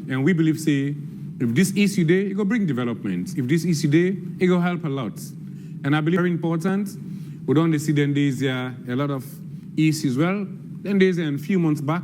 And we believe, say, if this issue there, it will bring development. If this issue there, it will help a lot. And I believe very important, we don't see then there's a lot of issues. Well, then there's a few months back,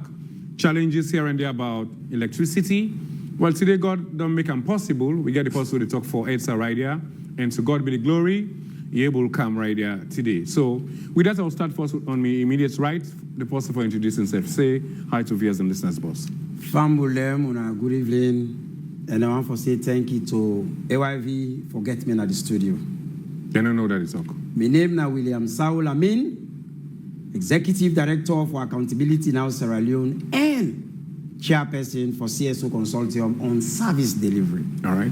challenges here and there about electricity. Well, today God don't make them possible. We get the possibility to talk for EDSA right here. And to God be the glory, you're able to come right here today. So with that, I'll start first on my immediate right. The person for introducing himself. Say hi to viewers and listeners, boss. Fambulem, good evening. And I want to say thank you to AYV for getting me at the studio. Then I know that it's okay. My name is William Saul Amin, Executive Director for Accountability Now Sierra Leone and Chairperson for CSO Consortium on Service Delivery. All right.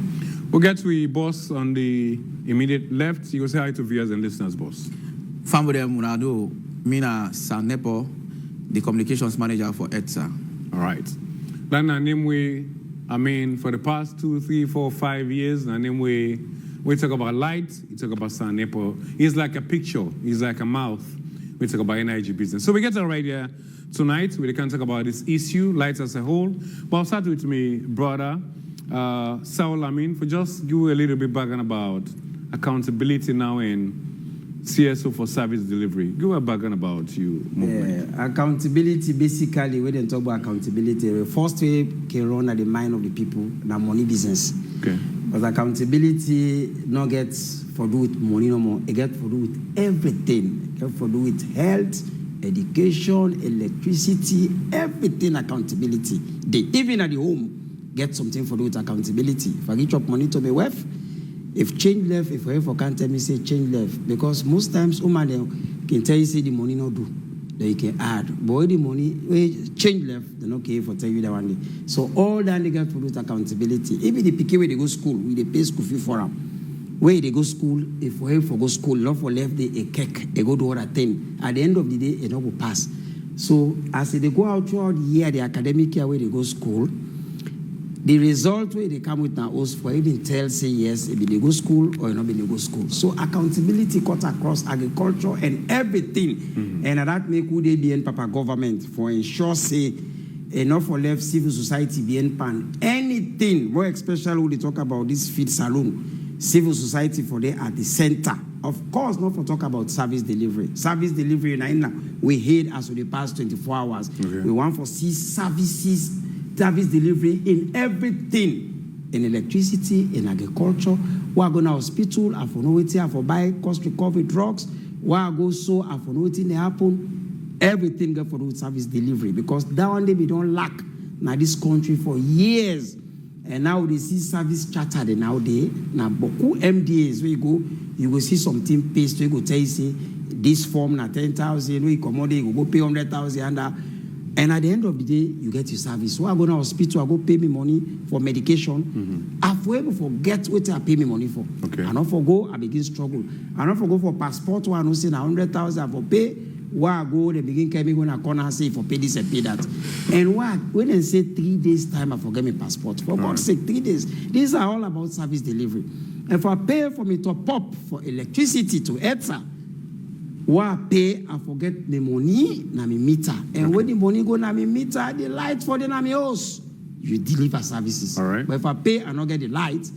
We'll get to boss on the immediate left. You will say hi to viewers and listeners, boss. Family Munado, Mina Sanepo, the Communications Manager for EDSA. All right. Then name for the past 2, 3, 4, 5 years, we talk about light, we talk about Sanepo. It's like a picture, it's like a mouth. We talk about energy business. So we get right here tonight. We can talk about this issue, light as a whole. But I'll start with me, brother. Saul Amin, for just give you a little bit background about accountability now in CSO for service delivery. Give a background about you. Accountability, basically, when they talk about accountability, the first way can run at the mind of the people, the money business. Okay. But accountability not gets for do with money no more. It gets for do with everything. It gets for do with health, education, electricity, everything accountability. They, even at the home, get something for do with accountability. If I get up money to my wife, if change left, if I can't tell me say change left, because most times woman can tell you say the money no do, then you can add. But when the money change left, they're not okay for tell you that one day. So all that they get for do with accountability. Even the picky where they go school, we they pay school fee for them. Where they go school, if for go school, not for left they a cake, they go do other thing. At the end of the day, it not go pass. So as they go out throughout the year, the academic year where they go school, the result where they come with now is for even tell say yes, if they go school or not they go school. So accountability cut across agriculture and everything. Mm-hmm. And that make who they be in Papa government for ensure say enough for left civil society be in pan. Anything, more especially when they talk about this feed saloon, civil society for there at the center. Of course, not for talk about service delivery. Service delivery now we hate as for the past 24 hours. Okay. We want for see service delivery in everything, in electricity, in agriculture. We are going to hospital, I for know I for buy cost recovery drugs. We are go so, I for know it happen. Everything get for service delivery because that one day we don't lack now this country for years. And now they see service chartered nowadays. Now, beaucoup MDAs where you go see something paste, you go tell you say this form na 10,000, we commode, you go pay 100,000 and at the end of the day, you get your service. So I go to hospital, I go pay me money for medication. Mm-hmm. I forever forget what I pay me money for. Okay. I not forgo, I begin struggle. I not forgo for passport, one who say 100,000 for pay. Where I go, they begin coming when I corner and say for pay this and pay that. And when they say 3 days time, I forget my passport. For God's sake, 3 days. These are all about service delivery. And if I pay for me to pop for electricity to EDSA, where I pay, I forget the money, na me meter. And when the money go na me meter, the light for the na me house, you deliver services. All right. But if I pay and not get the light,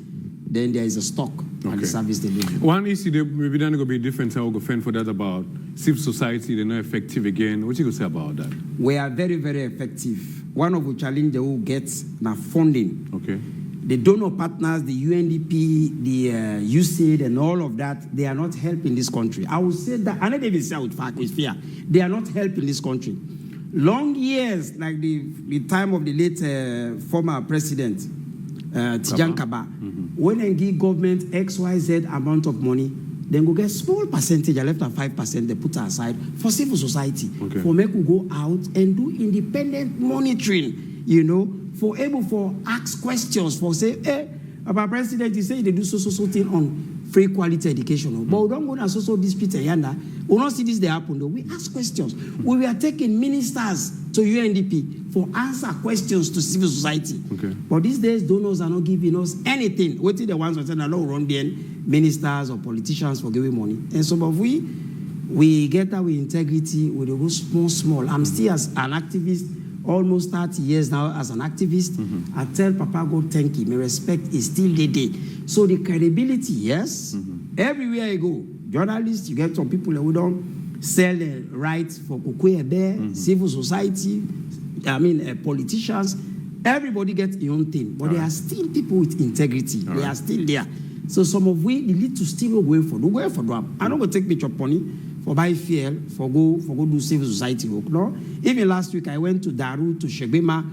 then there is a stock and the service delivery. One issue that maybe then going to be different. How we go fend for that about civil society. They're not effective again. What you going to say about that? We are very, very effective. One of the challenges who gets now funding. Okay. The donor partners, the UNDP, the USAID, and all of that, they are not helping this country. I would say that, and I even say with fear, they are not helping this country. Long years, like the time of the late former president, Tijan Kaba, when they give government XYZ amount of money, then go get small percentage, I left at 5%, they put aside for civil society, for make we go out and do independent monitoring, you know, for able for ask questions, for say, hey, about president, you say they do so thing on free quality education. But we don't go to so dispute yanda. We don't see this they happen though. We ask questions. We were taking ministers to UNDP for answer questions to civil society. But these days donors are not giving us anything. What the ones that say no run then ministers or politicians for giving money. And so but we get that with integrity, we go small. I'm still as an activist almost 30 years now as an activist. I tell Papa God thank you. My respect is still there. So the credibility, yes, everywhere I go, journalists, you get some people who don't sell the rights for Kukwebe, civil society, politicians. Everybody gets their own thing, but there are still people with integrity. They are still there. So some of we need to still go for them. I don't go take picture money for buy fuel, for go do civil society work. No, even last week I went to Daru, to Shegbema,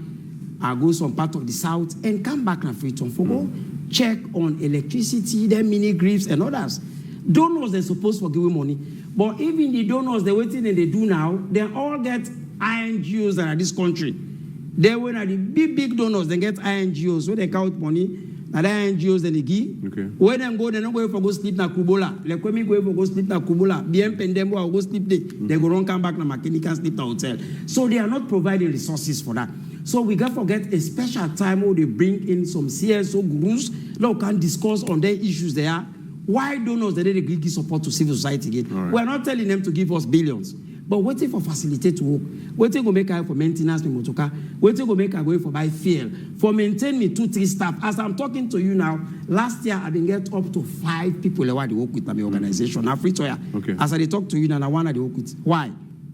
I go some part of the south and come back and Freetown for go check on electricity, then mini grids and others. Donors they're supposed to give money, but even the donors they're waiting and they do now, they all get INGOs that are this country. They when are the big donors, they get INGOs, where they count money, and the INGOs then they give. Okay. When them go, they don't go for go sleep na Kubola. Like when me go for go sleep na Kubola, BM Pendembo or go sleep there. They go run come back na mechanical sleep na hotel. So they are not providing resources for that. So we got to get a special time where they bring in some CSO gurus that can discuss on their issues there. Why donors they give support to civil society again? Right. We're not telling them to give us billions. But waiting for facilitate to work, waiting to make her for maintenance, waiting to make her go for buy fuel, for maintain me 2-3 staff. As I'm talking to you now, last year I didn't get up to 5 people that work with my organization. Now free toya. Okay. As I talk to you now, I want to work with. Why?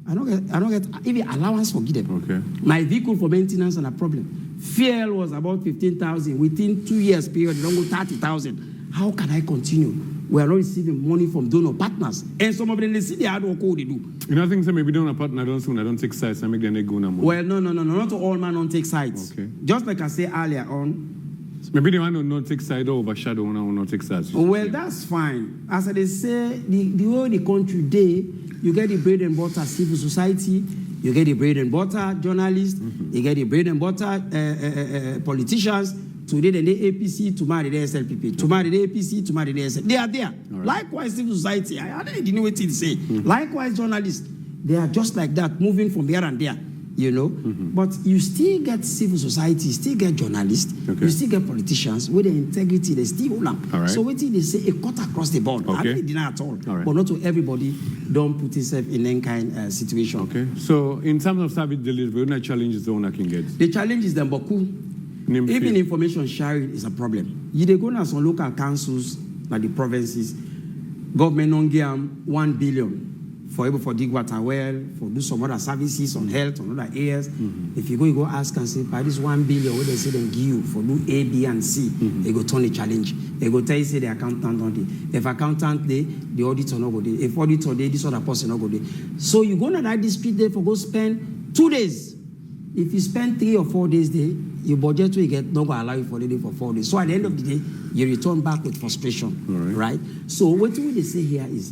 I don't get even allowance for give them. Okay. My vehicle for maintenance and a problem. Fuel was about 15,000. Within 2 years period, they don't go 30,000. How can I continue? We are not receiving money from donor partners. And some of them, they see the hard work they do. You know, I think so maybe donor partner don't take sides and make them go no more. Well, no. Not all man don't take sides. Okay. Just like I said earlier on. Maybe the one who not take side or overshadow one who not take sides. Well, that's fine. As they say, the whole the country day, you get the bread and butter civil society, you get the bread and butter journalists, you get the bread and butter politicians. Today, the APC, tomorrow, the SLPP. Tomorrow, the APC, tomorrow, the SLPP. They are there. Right. Likewise, civil society. I don't know what to say. Likewise, journalists. They are just like that, moving from here and there, you know. But you still get civil society, still get journalists, you still get politicians with the integrity, they still hold up. Right. So what they say, a cut across the board. I don't deny at all. Right. But not to everybody don't put himself in any kind of situation. Okay. So in terms of service delivery, what challenges the owner can get? The challenge is them, Boku. Even information sharing is a problem. You they go to some local councils, like the provinces, government don't give them 1 billion for dig water well, for do some other services on health, on other areas. If you go ask and say, by this 1 billion, what they say they give you for do A, B, and C, they go turn the challenge. They go tell you, say the accountant on the. If accountant they, the auditor not go there. If auditor they, this other person not go there. So you go to that district there for go spend 2 days. If you spend 3 or 4 days there, your budget will get not going to allow you for the day for 4 days. So at the end of the day, you return back with frustration, right? So what they say here is,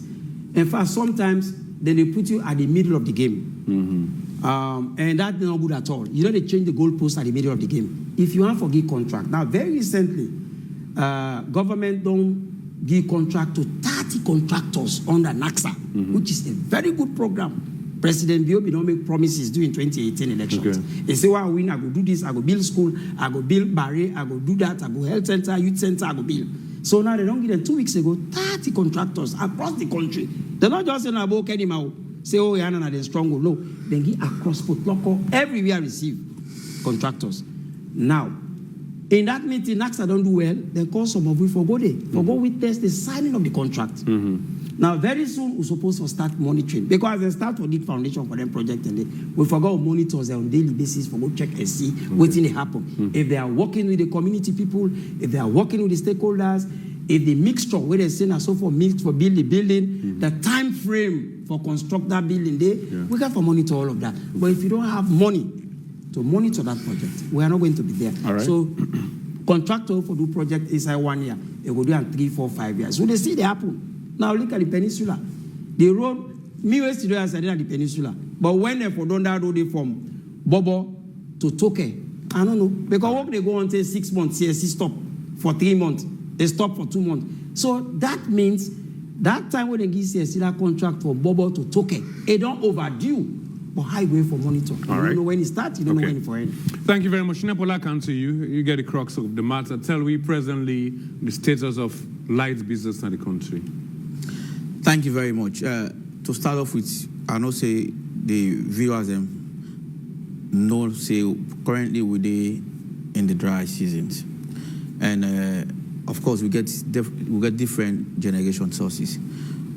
in fact, sometimes then they put you at the middle of the game, and that's not good at all. You know, they change the goalpost at the middle of the game. If you want to give contract, now very recently, government don't give contract to 30 contractors under NAXA, which is a very good program. President Biobi don't make promises during 2018 elections. They say, well, I win, I go do this, I go build school, I go build barrier, I go do that, I go health center, youth center, I go build. So now they don't give them 2 weeks ago, 30 contractors across the country. They're not just saying about Kenima, say, oh, yeah, they're strong. No, they give across Potloco, everywhere receive contractors. Now, in that meeting, NAXA don't do well, they call some of you for go there, for go witness the signing of the contract. Now, very soon, we're supposed to start monitoring. Because they start to need foundation for them project, and we forgot to monitor them on a daily basis for go check and see what's going to happen. If they are working with the community people, if they are working with the stakeholders, if the mixture, where they say, so for mix for build the building, the time frame for construct that building there, we got to monitor all of that. But if you don't have money to monitor that project, we are not going to be there. All right. So, contractor for do project inside 1 year, they go do in 3, 4, 5 years. So they see they happen. Now look at the peninsula. The road, me west to do as I did at the peninsula. But when they for done that road from Bobo to Toke, I don't know. Because work they go on say 6 months, CSC stop for 3 months. They stop for 2 months. So that means that time when they give CSC that contract for Bobo to Toke, it don't overdue. But highway for monitor. You don't know when it starts, you don't know when it ends. Thank you very much. Nepola, come to you. You get the crux of the matter. Tell me presently the status of light business in the country. Thank you very much. To start off with, I know say the viewers no say currently we're in the dry seasons, and of course we get different generation sources.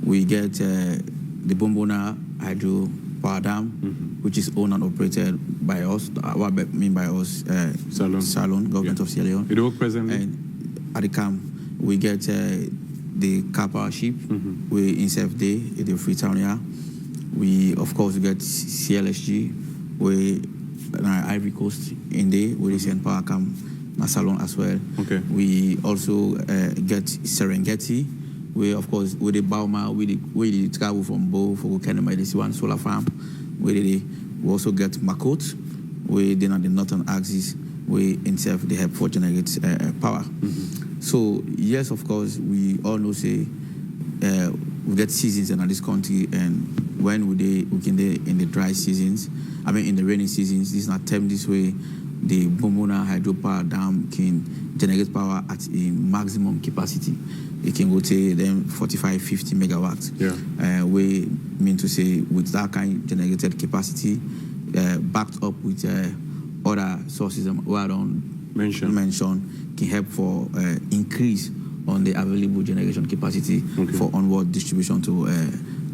We get the Bombona Hydro Power Dam, which is owned and operated by us. What I mean by us, Salon, government of Sierra Leone. It works presently. And at the camp, we get the Karpowership. We in Day, the Freetown here. We of course get CLSG. We Ivory Coast in there with the Saint Power Camp, Salon as well. Okay. We also get Serengeti. We of course with the Bauma, we travel from Bo for Kenema, this one solar farm. We also get Makot. We then on the northern axis. We itself they help for generate power. So yes, of course, we all know say we get seasons in this country, and when we can in the dry seasons, I mean in the rainy seasons, this is not time this way. The Bomona hydropower dam can generate power at a maximum capacity. It can go to them 45, 50 megawatts. Yeah. We mean to say with that kind of generated capacity, backed up with other sources we don't mention, can help for increase on the available generation capacity for onward distribution to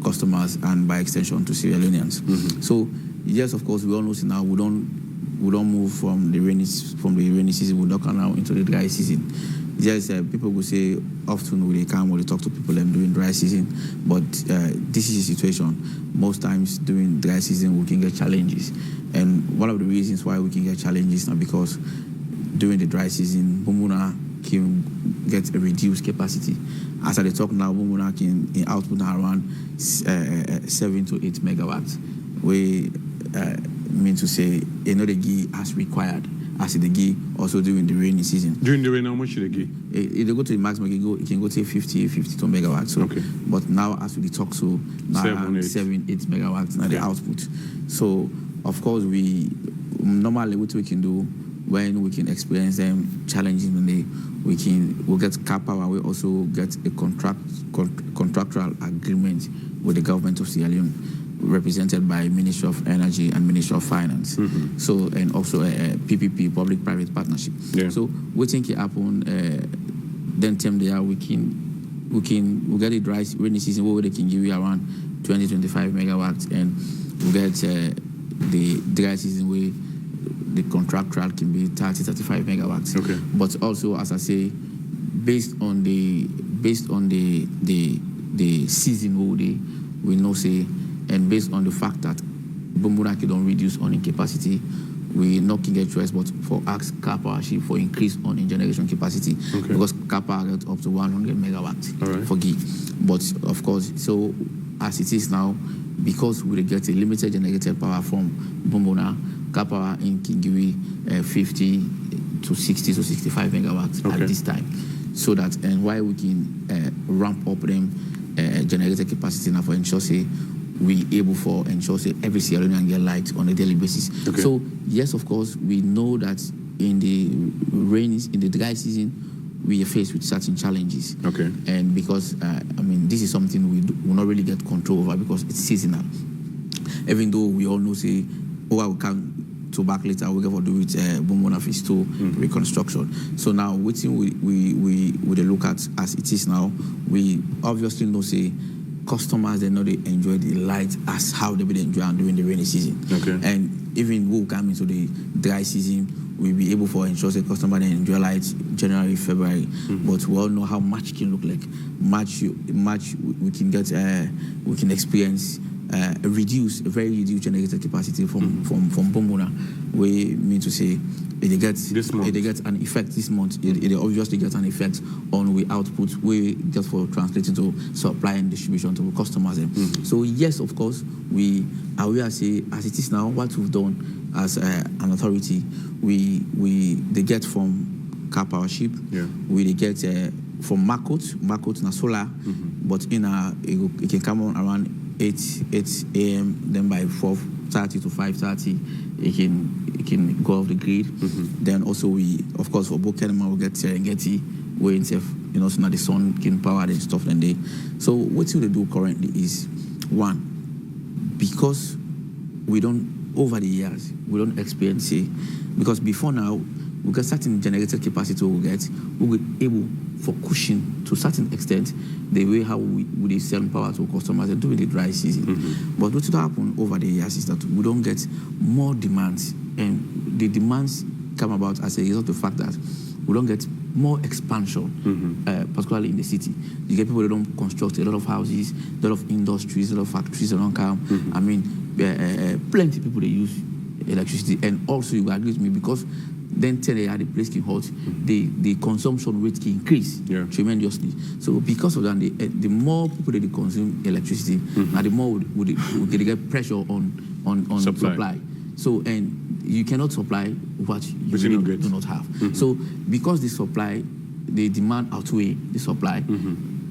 customers and by extension to Sierra Leoneans. So yes, of course, we all know now we don't move from the rainy season. We don't come now into the dry season. Yes, people will say often when they come when they talk to people during dry season, but this is the situation. Most times during dry season we can get challenges, and one of the reasons why we can get challenges now because during the dry season, Bomona can get a reduced capacity. As I talk now, Bomona can output around 7 to 8 megawatts. We mean to say another GI as required as the GI also during the rainy season. During the rain, how much should they give? If they go to the maximum, it can go to 52 megawatts. So, but now as we talk, so now 7, 8 megawatts now the output. So of course we normally what we can do when we can experience them challenging we'll get cap power. We also get a contractual agreement with the government of Sierra Leone, represented by Ministry of Energy and Ministry of Finance. So and also a PPP, public-private partnership. Yeah. So we think it happen. Then term there we'll get the dry rainy season where they can give you around 20-25 megawatts, and we'll get the dry season where the contractual can be 30-35 megawatts. Okay. But also, as I say, based on the season we know say, and based on the fact that Bomona don't reduce on in capacity, we not can get choice but for ask Karpowership for increase on in generation capacity, because Karpower get up to 100 megawatts for GI. But of course, so as it is now, because we get a limited generated power from Bomona, Karpower in Kingiwi 50 to 60 to 65 megawatts at this time. So that, and why we can ramp up them generated capacity now for ensure say we able for ensure say every Sierra Leonean get light on a daily basis. So yes, of course, we know that in the dry season we are faced with certain challenges. And because I mean this is something we will not really get control over because it's seasonal. Even though we all know say, I will come to back later, we're going to do with Bomona Phase 2 reconstruction. So now, what we look at as it is now, we obviously know say customers they know they enjoy the light as how they will enjoy during the rainy season. And even we'll come into the dry season, we'll be able for ensure the customer they enjoy light January, February. But we all know how March can look like. March we can get we can experience a very reduced generated capacity from Bomona. We mean to say it gets an effect this month. It obviously gets an effect on we output we get for translating to supply and distribution to customers. So yes, of course, we say as it is now, what we've done as an authority, they get from Karpowership, we get from Makot na solar, but it can come on around 8 a.m. Then by 4:30 to 5:30, it can go off the grid. Then also we, of course, for both Kenema we get Serengeti, where itself, so now the sun can power and stuff. And so what we do currently is one, because we don't over the years, we don't experience it. Because before now, we get certain generated capacity we be able for cushion to a certain extent the way how we sell power to customers and during the dry season. But what will happen over the years is that we don't get more demands, and the demands come about as a result of the fact that we don't get more expansion, particularly in the city. You get people that don't construct a lot of houses, a lot of industries, a lot of factories around town. I mean, plenty of people they use electricity, and also you agree with me because then tell they are the place can hot, the consumption rate can increase tremendously. So because of that, the more people that they consume electricity, and the more they get pressure on supply. So and you cannot supply what you do not have. So because the demand outweigh the supply,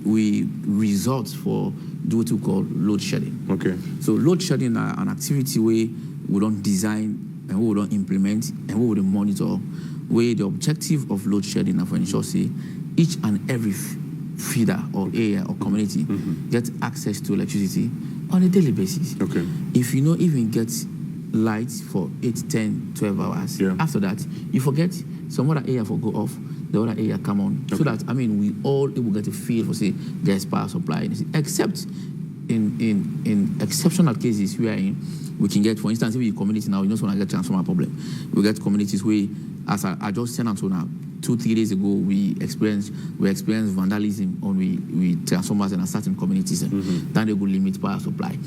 we resort for what we call load shedding. Okay. So load shedding are an activity where we don't design and we don't implement and we don't monitor, where the objective of load shedding are for ensure say each and every feeder or area or community gets access to electricity on a daily basis. Okay. If you don't even get lights for 8, 10, 12 hours, after that, you forget some other area will go off, the other area come on. So that, I mean, we all will get a feel for, say, there's power supply, except in exceptional cases we are in, we can get, for instance, if we community now, you know, when I get transformer problem, we get communities where, as I just said until now, 2-3 days ago, we experienced vandalism on we transformers in a certain communities, then they go limit power supply.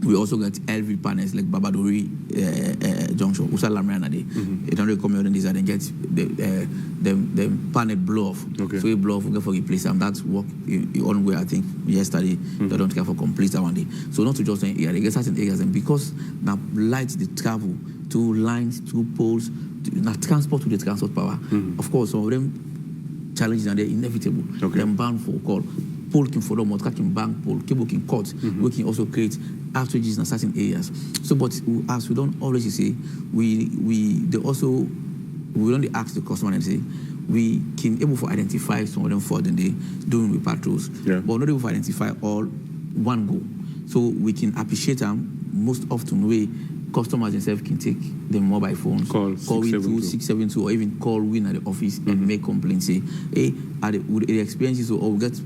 We also get LV panels like Babadori Junction, Usa Lamrana Day. It don't come out and they get the panel blow off. Okay. So we blow off, we get for replace them. That's work on way I think yesterday. They don't care for complete that one day. So not to just say they get certain areas, and because now lights they travel to lines, to poles, now transport to the transport power. Of course, some of them challenges are inevitable. Okay. Them bound for call. Pole can follow, motor can bank pole, cable can cut. We can also create outages in certain areas. So, but as we don't always say, we don't ask the customer and say we can able to identify some of them for the day doing with patrols, but not able to identify all one go. So we can appreciate them most often way customers themselves can take their mobile phones, call 672, or even call Win at the office and make complaints. Say, hey, would the experiences or we get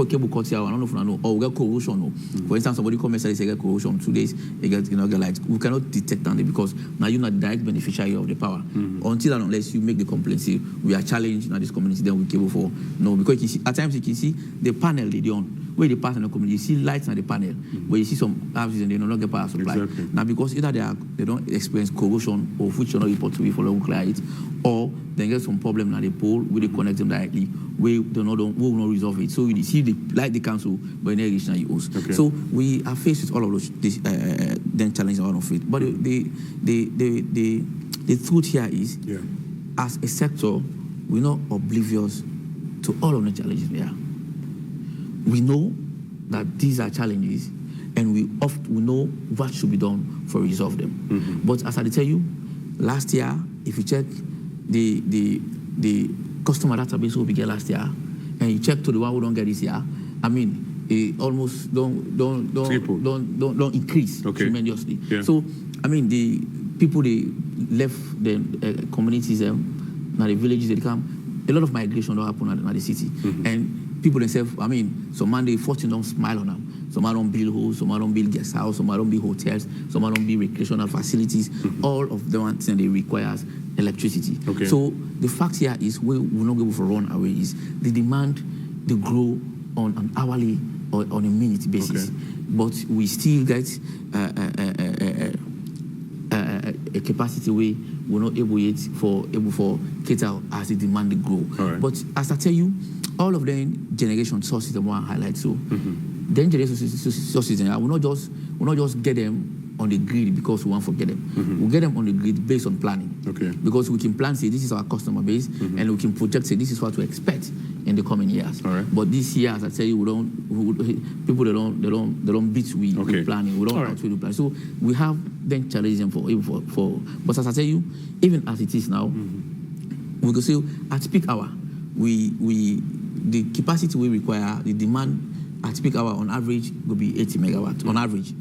cable cut here, I don't know if I know, or we get corrosion. For instance, somebody comes and says they get corrosion 2 days, they get get light. We cannot detect that because now you're not the direct beneficiary of the power. Until and unless you make the complaint, say we are challenged in this community, then we cable for no, because you can see, at times you can see the panel they on where they pass in the community, you see lights on the panel, where you see some houses and they no longer get power supply. Exactly. Now because either they don't experience corrosion or which are not report to be for local light, or they get some problem at the pole where they connect them directly, where they will not resolve it. So you see the light the council, but in reach now you use. Okay. So we are faced with all of those then challenges out of it. But the truth here is, as a sector, we're not oblivious to all of the challenges we are. We know that these are challenges, and we know what should be done for resolve them. But as I tell you, last year, if you check the customer database we get last year, and you check to the one who don't get this year, I mean, it almost don't increase tremendously. So, I mean, the people they left the communities, now the villages they come, a lot of migration don't happen at the city, and people themselves, I mean, some man they fortune don't smile on them. Some don't build homes, some don't build guest house, some don't build hotels, some don't build recreational facilities. All of them and they requires electricity. So the fact here is we will not be able to run away is the demand they grow on an hourly or on a minute basis. But we still get a capacity where we're not able for cater as the demand they grow. But as I tell you, all of them generation sources I want to highlight. So then generation sources, I will not just get them on the grid because we want to get them. We'll get them on the grid based on planning. Because we can plan, say this is our customer base, and we can project, say this is what to expect in the coming years. But this year, as I tell you, people they don't beat with planning. We don't actually do planning. So we have then challenges for. But as I tell you, even as it is now, we can say at peak hour, the capacity we require, the demand at peak hour on average will be 80 megawatts on average.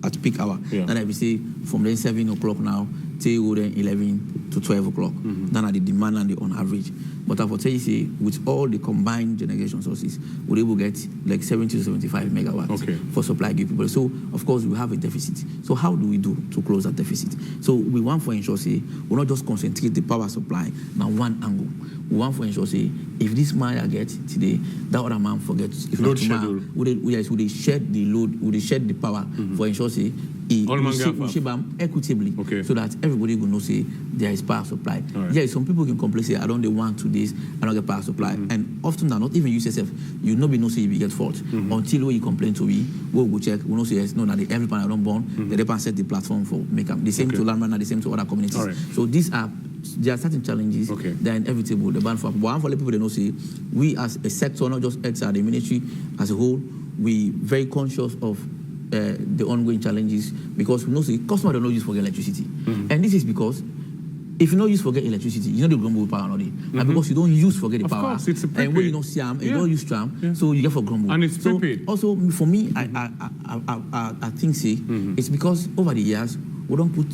at peak hour. Yeah. Then I will say from then 7 o'clock now till then 11 to 12 o'clock. Then are the demand and the on average. But I will tell you, say, with all the combined generation sources, we're able to get like 70 to 75 megawatts for supply give people. So, of course, we have a deficit. So how do we do to close that deficit? So we want for ensure, say, we'll not just concentrate the power supply now one angle. We want for ensure, say, if this man I get today, that other man forgets. If not tomorrow, would they shed the load, would they shed the power for ensure, say, we shape them equitably so that everybody will know, say, there is power supply. Yeah, some people can complain, say, I don't want to this, I don't get power supply. And often than not, even you yourself, you not be no say you get fault. Until when you complain to me, we'll go check, we know say, yes, no, that every panel don't born, they can set the platform for make up. The same to landman and the same to other communities. So these are, there are certain challenges that are inevitable. The ban for one for the people they know, say, we as a sector, not just ETSA, the ministry as a whole, we very conscious of the ongoing challenges because we know say customers don't use for electricity, and this is because if you don't use for get electricity, you know the grumble power already, and because you don't use for get the power, course, it's a and when you don't see them, you don't use tram, so you get for grumble. And it's prepaid. Also, for me, I think say it's because over the years we don't put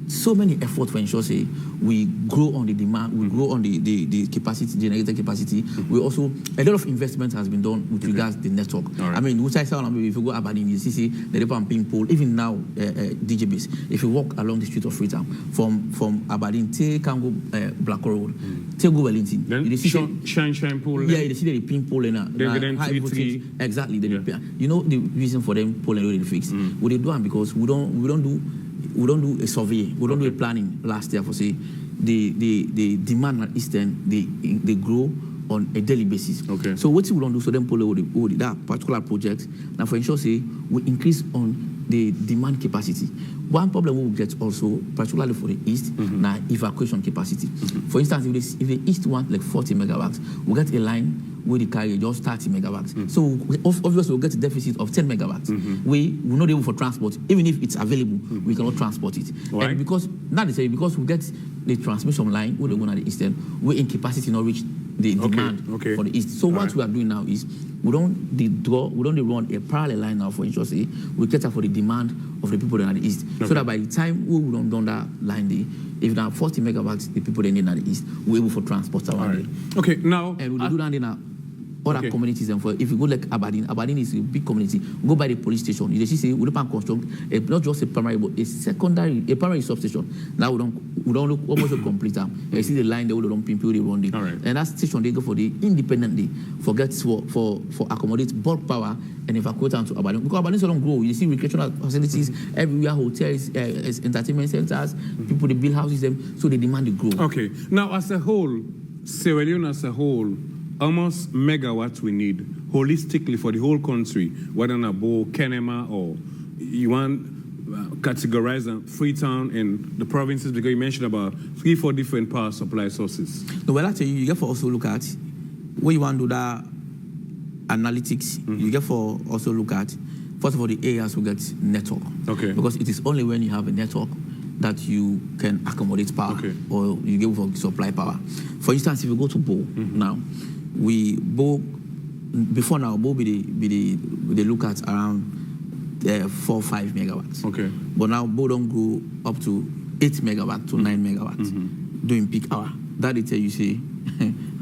so many effort for ensure say we grow on the demand, we grow on the capacity, generated capacity. We also, a lot of investment has been done with regards to the network. I mean, which I saw, if you go Aberdeen, you see the pump being pulled, even now, DJ base. If you walk along the street of Freetown, from Aberdeen, take Kango Black Road, take go Wellington. Then you see shine pole. Yeah, you see the pin pole in high voltage. Exactly. You know the reason for them pulling already fixed. What they do because we don't do a survey, we don't do a planning last year for say the demand at Eastern they grow on a daily basis. So what we don't do so then pull over that particular project now for ensure say we increase on the demand capacity. One problem we will get also, particularly for the East, now evacuation capacity. For instance, if the East want like 40 megawatts, we get a line where the carry just 30 megawatts. So obviously we'll get a deficit of 10 megawatts. We're not able for transport. Even if it's available, we cannot transport it. And because, not necessarily, because we get the transmission line where they go on the Eastern, where in capacity not reach the demand for the East. So what we are doing now is we don't run a parallel line now for ensure say we cater for the demand of the people that are in the East. So that by the time we don't done that line there, if now 40 megawatts, the people they need in the East, we're able for transport around there. Okay, now and we do that in other communities. And for if you go like Aberdeen is a big community. Go by the police station. You see, we don't construct not just a primary but a primary substation. Now we don't almost complete them. You see the line they don't people they run it. And that station they go for the independently for accommodate bulk power and evacuate them to Aberdeen. Because Aberdeen don't grow. You see recreational facilities everywhere, hotels, entertainment centers, people they build houses them, so they demand to grow. Okay. Now as a whole, Sierra Leone as a whole, almost megawatts we need holistically for the whole country, whether in Abo, Kenema, or you want categorize Freetown and the provinces, because you mentioned about 3-4 different power supply sources. No, well, actually, you get for also look at where you want to do that analytics. You get for also look at, first of all, the areas will get network. Because it is only when you have a network that you can accommodate power or you get for supply power. For instance, if you go to Bo now, before now, Bo they look at around 4-5 megawatts. But now Bo don't go up to 8 megawatts to 9 megawatts doing peak hour. That they tell you say,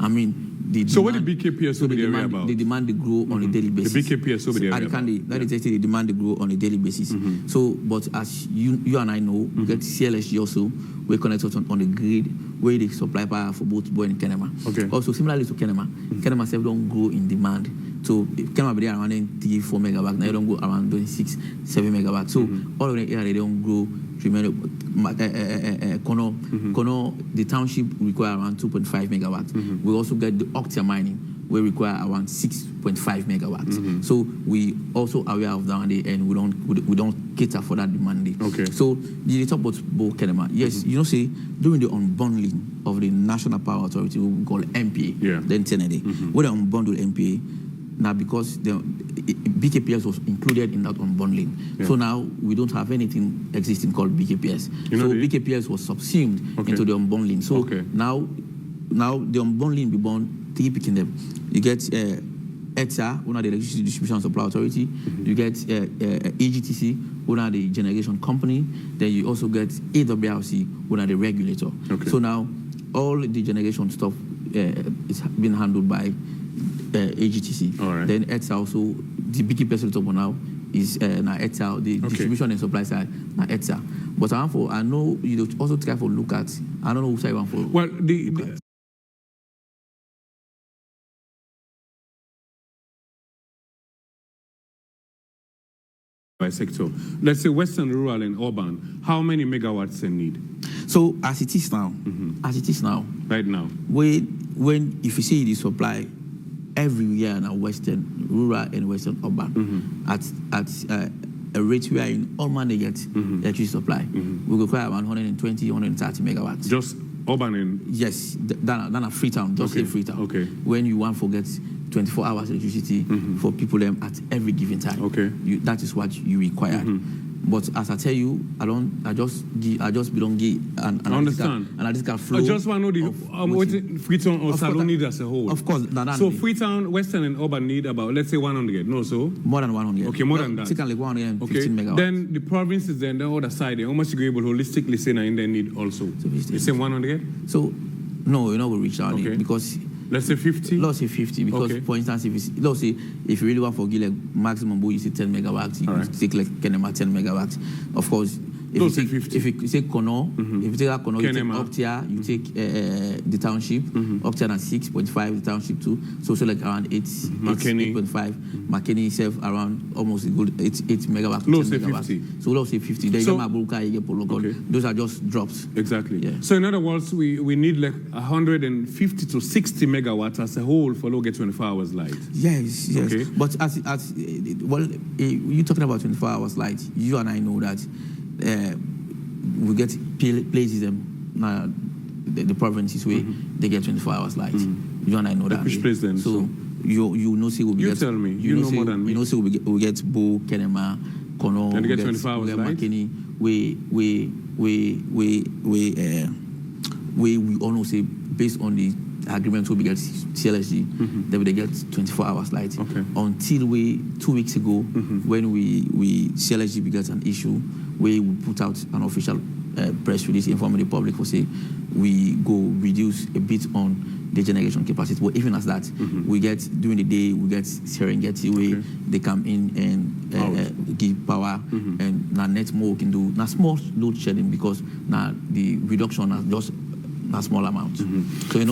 I mean. So what the BKPS over the area about? They demand to grow on a daily basis. The BKPS over the area about? That is they demand to grow on a daily basis. So, but as you and I know, we get CLSG also, we're connected on the grid where they supply power for both Bo and Kenema. Also, similarly to Kenema, Kenema self don't grow in demand. So Kenema be there around 3-4 megawatts. Now they don't go around 6-7 megawatts. So all of the area they don't grow. Kono, the township require around 2.5 megawatts. We also get the Octa mining, we require around 6.5 megawatts. So we also aware of that, and we don't cater for that demand. So the talk about Bo Kenema. Yes, you know, say during the unbundling of the National Power Authority, we call MPA, then Tenede, when they unbundled MPA. Now, because the BKPS was included in that unbundling, so now we don't have anything existing called BKPS. So BKPS was subsumed into the unbundling. So now the unbundling be born, three picking them. You get ETSA, one of the Electricity Distribution and Supply Authority. You get EGTC, one of the generation company. Then you also get AWRC, one of the regulator. Okay. So now, all the generation stuff is being handled by AGTC. All right. Then ETSA also, the big person talk about now is now ETSA, the distribution and supply side, now ETSA. But I know you also try for look at, I don't know which I want for. Well, by sector. Let's say Western, rural, and urban. How many megawatts they need? So as it is now, Right now. When if you see the supply every year now, Western, rural, and Western urban, at a rate where in all man they get electricity supply, we require around 120, 130 megawatts. Just urban and yes, than a Freetown, just say Freetown. Okay. When you want to get 24 hours electricity for people them at every given time. Okay. That is what you require. But as I tell you, I just don't give an analytical flow. I just want to know the Freetown or Salon need as a whole. Of course, so Freetown, Western, and urban need about, let's say 100. No, so more than 100. Okay, more than that. Like 115 megawatts. Then the provinces, then the other side, how much you able holistically say in their need also? You say 100? So no, you're not going to reach that because. Let's say 50? Let's say 50 because, for instance, if you really want to give like maximum, you say 10 megawatts, you take like Kenema 10 megawatts. Of course, if you take Kono, if you take that Kono, you take Optia, you take the township, Optia and 6.5, the township too. So like around 8.5. McKinney itself around almost a good 8 megawatts. Low say 50. So let's say 50. Then those are just drops. Exactly. Yeah. So in other words, we need like 150 to 60 megawatts as a whole for low get 24 hours light. Yes. Okay. But you're talking about 24 hours light. You and I know that we get places the provinces where they get 24 hours light. You and I know that. Which place then? So you know, say you tell me. You know more than me. You know, say we get Bo, Kenema, Kono. And they get 24 hours light. McKinney, we all know say based on the agreement we get CLSG, then they get 24 hours light. Okay. Until 2 weeks ago, when we CLSG begat an issue where we put out an official press release informing the public for say we go reduce a bit on the generation capacity. But even as that, we get during the day we get Serengeti where they come in and give power and now net more we can do now small load shedding because now the reduction is just a small amount. So you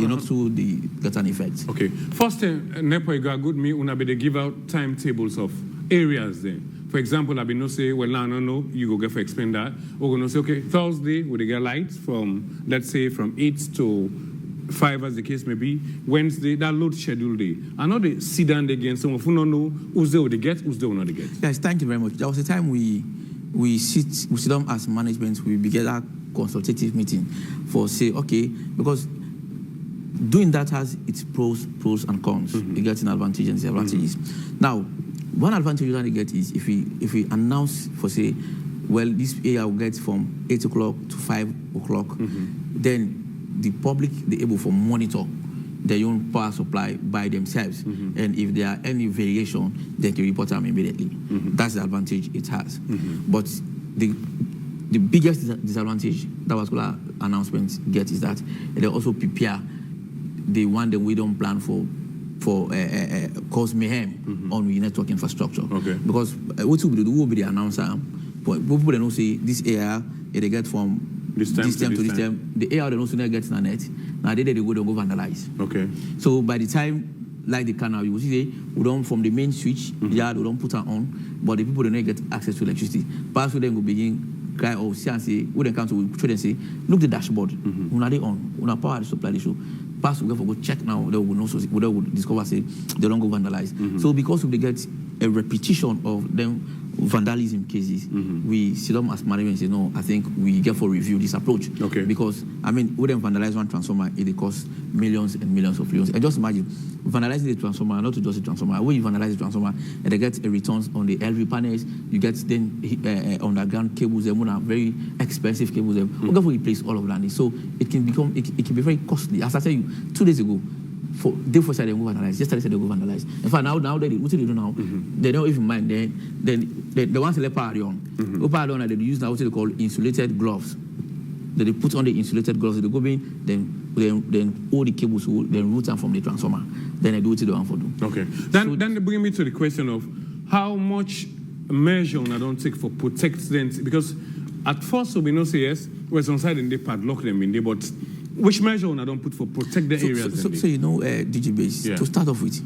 know to get an effect. Okay. First Nepo you got good me una be they give out timetables of areas there. For example, I be no say, well, no, you go get for explain that. We're going to say, okay, Thursday, we get lights from, let's say, from 8 to 5, as the case may be. Wednesday, that load schedule day. I know they sit down again, some of you don't know who's there, they get, who's there, not they get. Yes, thank you very much. There was a time we sit down as management, we begin a consultative meeting for say, okay, because doing that has its pros and cons. It gets an advantage and disadvantages. Now, one advantage you can get is if we announce for say, well, this area will get from 8 o'clock to 5 o'clock, then the public they're able to monitor their own power supply by themselves, and if there are any variation, they can report them immediately. That's the advantage it has. But the biggest disadvantage that particular announcement gets is that they also prepare the one that we don't plan for cause mayhem on the network infrastructure. Okay. Because what will be the announcer, but people they don't say this area they get from this time to this time. The area they also not get in the net. Now they go vandalize. Okay. So by the time like the canal, you will see we don't from the main switch, we don't put it on, but the people don't get access to electricity. Perhaps we then go begin cry or see and say, we then come to show them say, look the dashboard. Una they on, una power supply the show. Pass we go check now, they will also they will discover say they don't go vandalize. So because we get a repetition of them vandalism cases, we sit down as management and say, no, I think we get for review this approach. Okay. Because I mean, we then vandalize one transformer, it costs millions and millions of euros. And just imagine, vandalizing the transformer, not just the transformer, when you vandalize the transformer, and they get a returns on the LV panels, you get then underground cables, them are very expensive cables. We go for replace all of that. So it can be very costly. As I tell you, 2 days ago, Day for side they go vandalize. Yesterday said they go vandalize. In fact, now what do they do now? They don't even mind. Then the ones they power on. Power on, they use now what they call insulated gloves. They put on the insulated gloves. They go in, then all the cables, then route them from the transformer. Then they do what they want for do. Okay. Then they bring me to the question of how much measure I don't take for protect them, because at first we know say yes, we're on side and they padlock them in there, but which measure I don't put for protect the areas? So you know, DG Base, to start off with,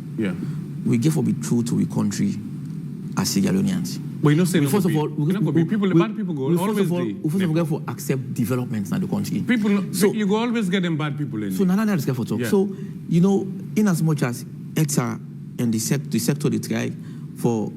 we give for be true to the country as Sierra Leoneans. But you know, say first of all, the bad people go always first of all, get for accept developments in the country. People, so you go always get them bad people in. So none is get for talk. Yeah. So you know, in as much as ETA and the sector they try for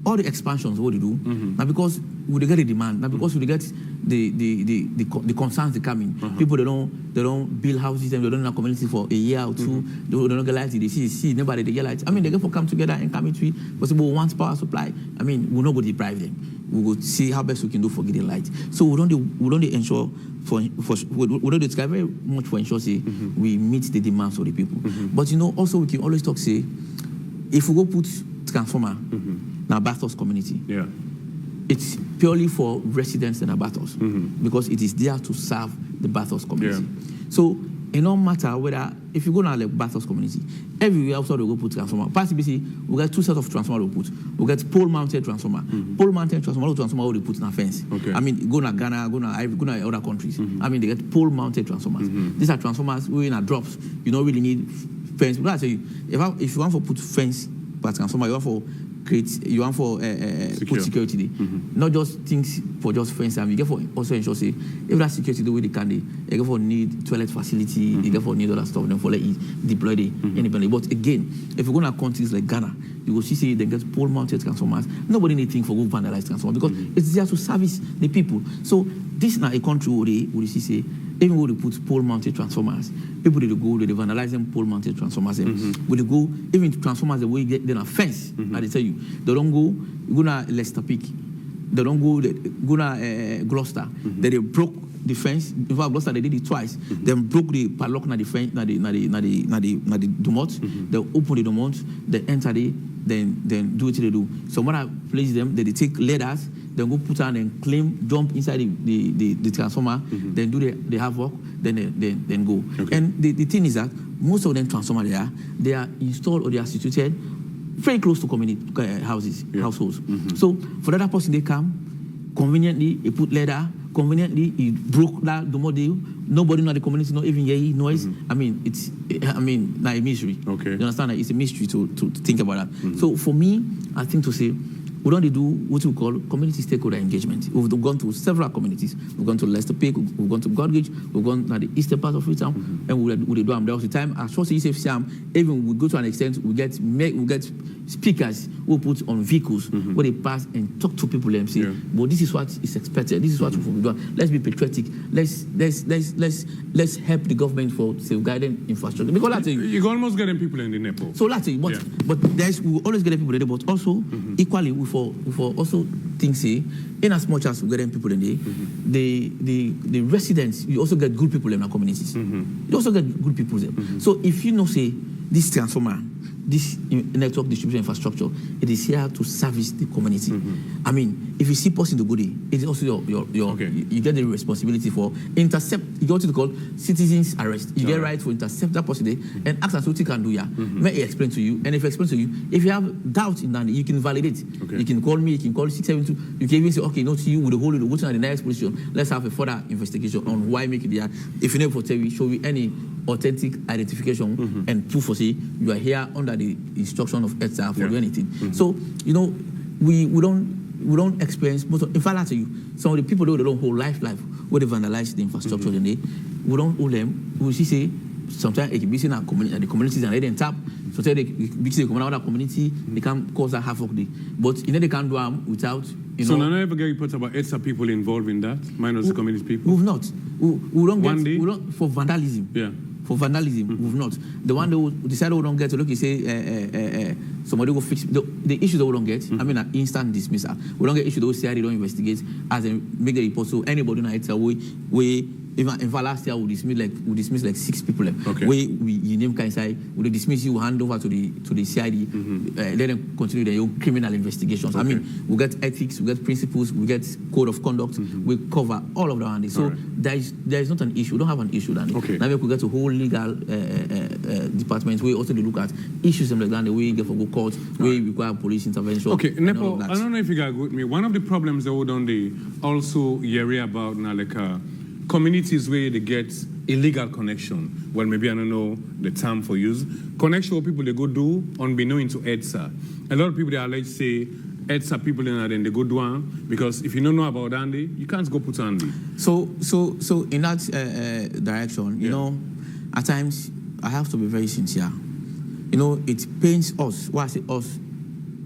all the expansions, what they do now, because we get the demand, now because we get the concerns they come in. People they don't build houses and they don't have community for a year or two. They don't get lights. They see nobody they get lights. I mean, they get for come together and come into but we want power supply. I mean, we're not going to deprive them. We will see how best we can do for getting light. So we don't ensure we don't try very much for ensure say we meet the demands of the people. But you know, also we can always talk say if we go put transformer now Bathos community. It's purely for residents in Bathos because it is there to serve the Bathos community. So it don't matter whether if you go now like Bathos community, everywhere outside we go put transformer. Possibly we get two sets of transformer we put. We get pole mounted transformer. Pole mounted transformer we put in a fence. I mean go to Ghana, go to other countries. I mean they get pole mounted transformers. These are transformers we in a drops. You don't really need fence. But I tell you, if you want to put fence per transformer, you want for put security there. Not just things for just fence. You get for also ensure say if that security the way they can, they get for need toilet facility, you get for need other stuff, then for let it deploy the independently. But again, if you go to countries like Ghana, you will see they get pole mounted transformers. Nobody need think for go vandalize transformers because it's there to service the people. So this is not a country where they see say even when they put pole mounted transformers, people they go, they vandalize them pole mounted transformers. When they go, even transformers the way they get then a fence, I tell you, they don't go na Leicester Peak, they don't go na Gloucester. Then they broke the fence. In fact, Gloucester they did it twice. Then broke the padlock na the fence, na the domot. They open the domot, they enter the, then do what they do. So when I place them, they take ladders. Then go put on and jump inside the transformer, then do the havoc, then go. And the thing is that most of them transformers they are installed or they are situated very close to community households. So for that person they come, conveniently he put ladder, conveniently he broke that the model. Nobody in the community not even hear noise. I mean it's not a mystery. You understand that it's a mystery to think about that. So for me, I think to say we don't do what we call community stakeholder engagement. We've gone to several communities. We've gone to Leicester Peak, we've gone to Godgage, we've gone to the eastern part of Freetown, and we do them. There was a time, as short as you say, even we go to an extent, we get speakers who put on vehicles where they pass and talk to people and say, well, this is what is expected, this is what we've done. Let's be patriotic. Let's help the government for safeguarding infrastructure. Because you're almost getting people in the Nepal. So that's it. But we always get people in there, but also equally we for also things say in as much as we get people in there, the residents, you also get good people in our communities. You also get good people there. So if you know say this transformer, this network distribution infrastructure, it is here to service the community. I mean, if you see person to go there, it is also your you get the responsibility for intercept. You go to the call citizens arrest. You get right to intercept that person there and ask us what you can do. May I explain to you? And if I explain to you, if you have doubt in that, you can validate. You can call me. You can call 672. You can even say, okay, no, to you with the whole go to the next position. Let's have a further investigation on why make it there. If you never tell me, show me any authentic identification and proof for say you are here under the instruction of ETA for doing anything. So you know we don't experience. But in fact, I tell you, some of the people they don't hold life where they vandalize the infrastructure. Then we don't hold them. We see say sometimes it can be seen at the communities and they then tap. So they come out of that community, they can cause a havoc. But you know they can't do them without. So now never get reports about ETA people involved in that, minus the community people. We've not. We don't get for vandalism. For vandalism, we've not. The one that we decide we don't get to look, you say somebody will fix the issue that we don't get. I mean, an instant dismissal. We don't get issue that we say they don't investigate as they make the report. So anybody in ETA we In fact, last year we dismissed like 6 people. Okay. You name Kansai, we dismiss you, hand over to the CID, let them continue their criminal investigations. Okay. I mean, we get ethics, we get principles, we get code of conduct, we cover all of that. So there is not an issue. We don't have an issue, Danny. Okay. Now we could get to whole legal departments where also they look at issues like that, the way you get for go court, where you require police intervention. Okay, Nepo, I don't know if you got with me. One of the problems that we don't also hear about now, like communities where they get illegal connection. Well, maybe I don't know the term for use. Connection with people they go do unbeknown to EDSA. A lot of people they allege say EDSA people in there, then they go do one because if you don't know about Andy, you can't go put Andy. So in that direction, you know, at times I have to be very sincere. You know, it pains us. Why I say us?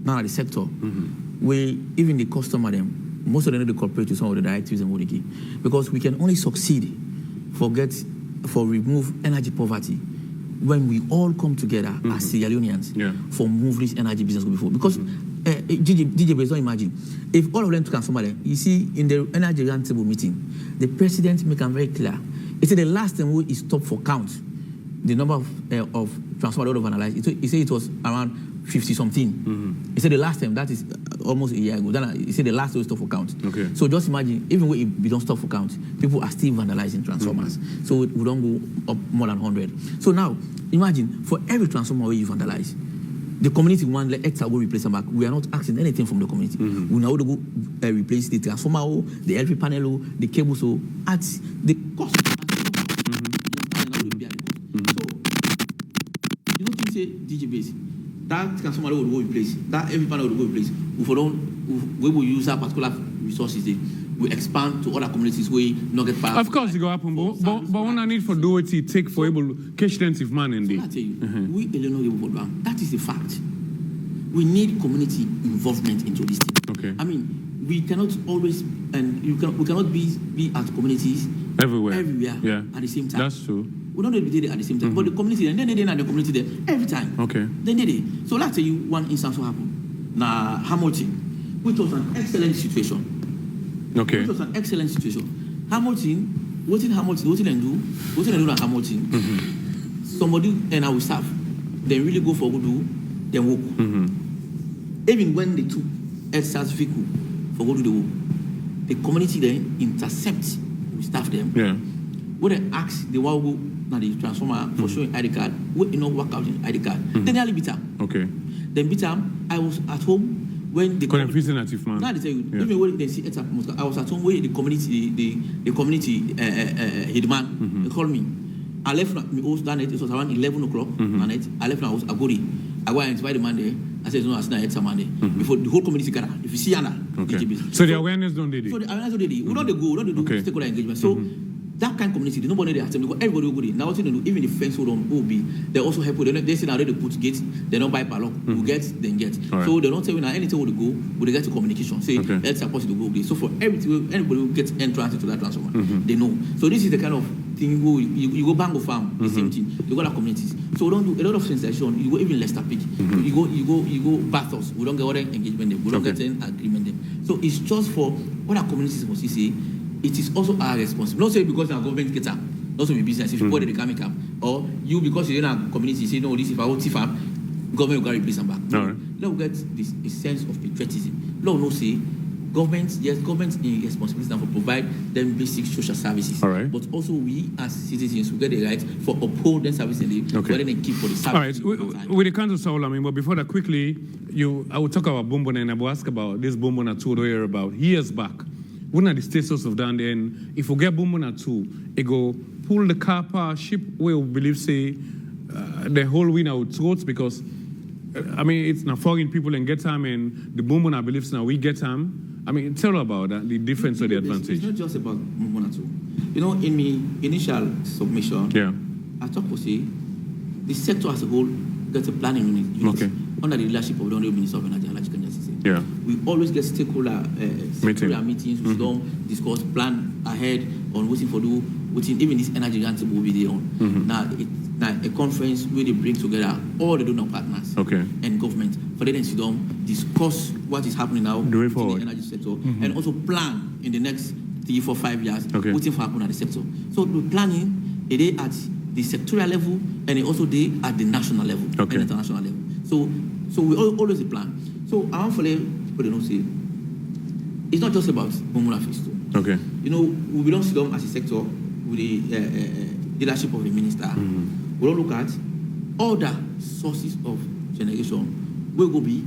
Now the sector, where even the customer them. Most of them they cooperate with some of the directives and what they give. Because we can only succeed for remove energy poverty when we all come together as Sierra Leoneans for move this energy business before. Because DJ Bezos, imagine if all of them took somebody, you see in the energy roundtable meeting, the president make them very clear. He said the last time we stopped for count the number of transformer of analyzed. He said it was around 50 something. He said the last time, that is almost a year ago. Then he said the last time we stop for count. Okay. So just imagine, even when we don't stop for count, people are still vandalizing transformers. So we don't go up more than 100. So now, imagine for every transformer where you vandalize, the community want let X go replace them back. We are not asking anything from the community. We now go replace the transformer, the LV panel, the cable, so at the cost. So you don't think say DJ base that transformer will go replace, that LV panel will go replace. We will use that particular resources. We expand to other communities where not get power. Of course, it go happen, but what I need for do it take for able catch intensive man in so I tell you, we alone able for that. That is the fact. We need community involvement into this thing. Okay. I mean, we cannot always we cannot be at communities everywhere at the same time. That's true. We don't need to be there at the same time, but the community, and then they are the community there every time. Okay. Then they. So let's tell you one instance what happened. Now Hamilton, which was an excellent situation. Okay. It was an excellent situation. Hamilton, what did they do at Hamilton? Somebody and our staff, they really go for good do, they walk. Even when they took EDSA's vehicle for go to the work, the community then intercept, we staff them. Yeah. When they ask the one go now the transformer for showing ID card, we work out in ID card. Then they only beat them. Okay. Then beat them. I was at home when the community man. Now they tell you, even when they see EDSA, I was at home where the community headman they called me. I left my house that night. It was around 11 o'clock. I left my house. I go and invite the man there. I said, no, I said, it's a man there. Before the whole community gather. If you see Anna, so the awareness don't do it. So the awareness don't do it. We don't do stakeholder engagement. So that kind of community, nobody there. Because everybody will go there. Now what you do, even the fence hold on OB, they also help. They say now they put gates. They don't buy padlock. We get, then get. Right. So they don't tell you now anything will go. Will they get to communication? Say let's support you to go there. So for everything, anybody will get entrance into that transformer. They know. So this is the kind of thing where you go Bango Farm, the same thing. You go to communities. So we don't do a lot of sensation. You go even Leicester Peak. You go Bathurst. We don't get other engagement there. We don't get an agreement there. So it's just for what our communities must say. It is also our responsibility. Not say because our government gets up. Not so be business. If you put the coming up, or you because you're in a community say no, this is our farm, government will replace them back. Right. Let we get this a sense of patriotism. Let no say government in responsibility now for provide them basic social services. All right. But also we as citizens we get the right for uphold them services rather than keep for the service. All right. With the council, Saul, but before that, quickly, I will talk about Bombona and I will ask about this Bombona 2 to hear about years back. One of the status of that, and if we get Bombona 2, it go pull the Karpowership where we believe say the whole win out throats because it's not foreign people and get them and the Bombona believes now we get them. Tell about that, the difference or the advantage. It's not just about Bombona 2. You know, in my initial submission, I talk to say the sector as a whole gets a planning unit under the leadership of the Honorable Minister of Energy and Electrical Industry. Yeah. We always get stakeholder meetings. We don't discuss, plan ahead on waiting for even this energy grant will be there on. Now, it's a conference where they bring together all the donor partners and government for them to discuss what is happening now in the energy sector and also plan in the next 3, 4, 5 years, Okay. waiting for happen at the sector. So the planning, it is at the sectorial level and it also they at the national level Okay. and international level. So we always plan. So I want for people to know say it's not just about Bumula Phase 2. Okay. You know, we don't sit down as a sector with the leadership of the minister. We don't look at other sources of generation. We will be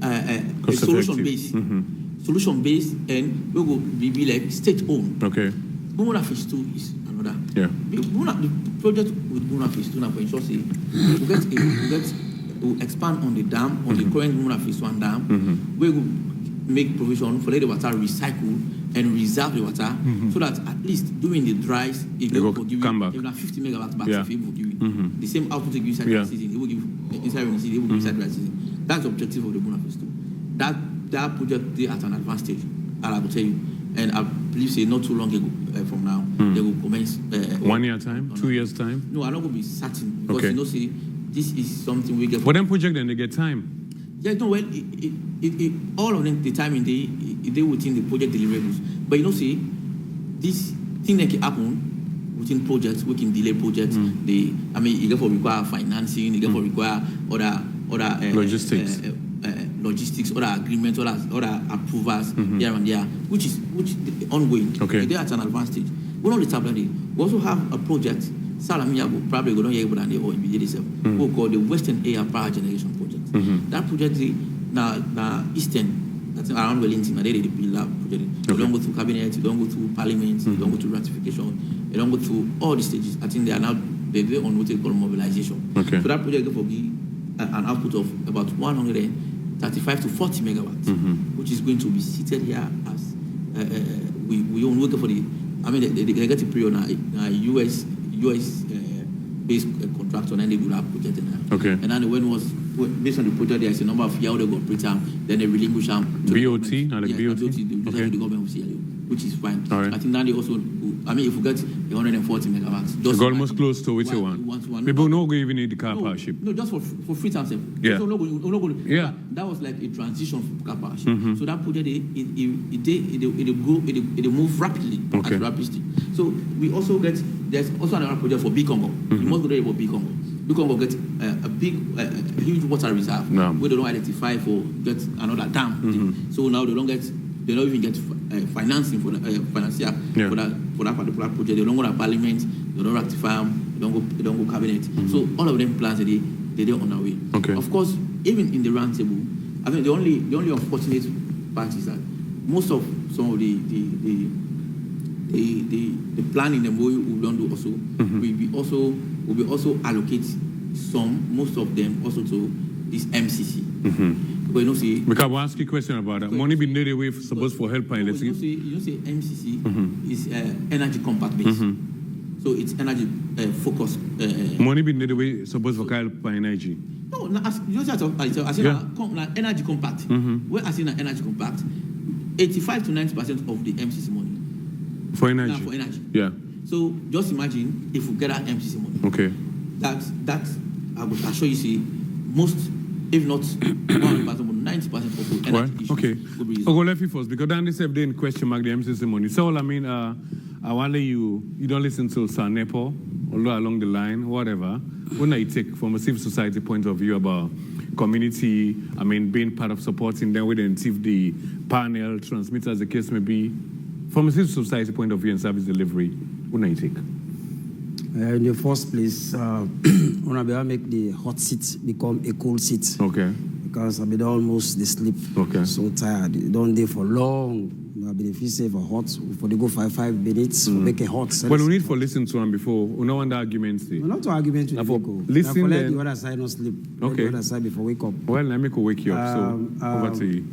a solution based, and we will be like state owned. Okay. Bumula Phase 2 is another. Yeah. The project with Bumula Phase 2 now for ensure say we'll expand on the dam, on the current Bumula Phase 1 dam. We will make provision for let the water recycle and reserve the water so that at least during the dries it will give come back. Even 50 megawatts back Yeah. if it will give you the same output it gives inside the season, it will give inside the season, it will give inside the season. That's the objective of the Bumula Phase 2. That project they at an advanced stage, and I will tell you, and I believe say not too long ago from now they will commence 1 year time, 2 years time. No, I'm not going to be certain because Okay. you know say this is something we get. For them project, then they get time. Yeah, no, well, all of them, the timing, they within the project deliverables. But you know, see, this thing that can happen within projects, we can delay projects. You get for require financing, you get for require other logistics. Logistics, other agreements, other approvals here and there, which is ongoing. Okay. They're at an advanced stage. We're on the tablet. We also have a project, Salamia will probably go down here and or immediately itself, we call the Western Air Power Generation Project. That project is now Eastern, that's around Wellington, and they did the pillar project. You don't go through cabinet, you don't go through parliament, you don't go through ratification, you don't go through all the stages. I think they are now they're on what they call mobilization. Okay. So that project will be an output of about 135 to 40 megawatts, which is going to be seated here as we own work for the. I mean, they get a period now. US based contractor, and then they do that project in there. Okay. And then when it was based on the project, there's a number of years they got pre-term, then they relinquish them to BOT, the not like government. BOT? The government will CLU, which is fine. All right. I think now they also, I mean, if we get 140 megawatts, It's almost close to which one. People no even need the Karpowership. No, just for free time. Yeah. So we're not going to, Yeah. That was like a transition for Karpowership. So that project, it move rapidly, Okay. at rapid speed. So we also get, there's also another project for B Congo. You must go there for B Congo. B Congo get a big, huge water reserve. Yeah. Where they don't identify for get another dam. So now they don't even get financing for the financier for that particular project. They don't go to parliament, they don't ratify them, they don't go cabinet. So all of them plans they're on their way. Okay. Of course, even in the round table, I think the only unfortunate part is that most of some of the planning the way we don't do also we also allocate most of them also to this MCC. But you know, see, We can ask you a question about that. Money been laid away supposed for help and you know, say MCC is energy compact based. So it's energy focused. Money been laid away supposed for help and energy. No, you just I say energy compact. Where I say energy compact, 85 to 90% of the MCC money. For energy. For energy. Yeah. So just imagine if we get that MCC money. Okay. That I would assure you see most, if not 100%, but 90% of the energy issues Okay. will be resolved. I'll go left you first because then this have in question mark the MCC money. So I mean, I want you don't listen to Sanepo, although along the line, whatever. When I take from a civil society point of view about community, I mean, being part of supporting them with the panel, transmitters, the case may be, from a civil society point of view and service delivery, what do you take? In the first place, when I make the hot seat become a cold seat. Okay. Because I've been almost sleep. Okay. So tired. Don't day for long. I've been if you say for hot, for they go 5 minutes, for make a hot. Well, we need for listen to them before. We know when the arguments. We're not to argument with the listen. Let the other side not sleep. Okay. Let the other side before wake up. Well, let me go wake you up. So over to you.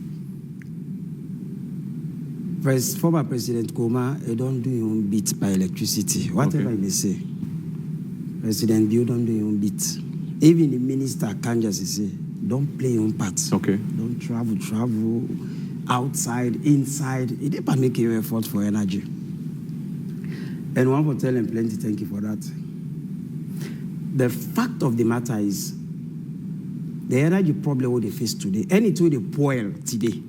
Former President Koma, he don't do his own bit by electricity. Whatever he may say. President Bill don't do his own bit. Even the minister can just say, don't play your own part. Okay. Don't travel outside, inside. It didn't make your effort for energy. And one will tell him plenty, thank you for that. The fact of the matter is, the energy problem what they face today, anything they boil today,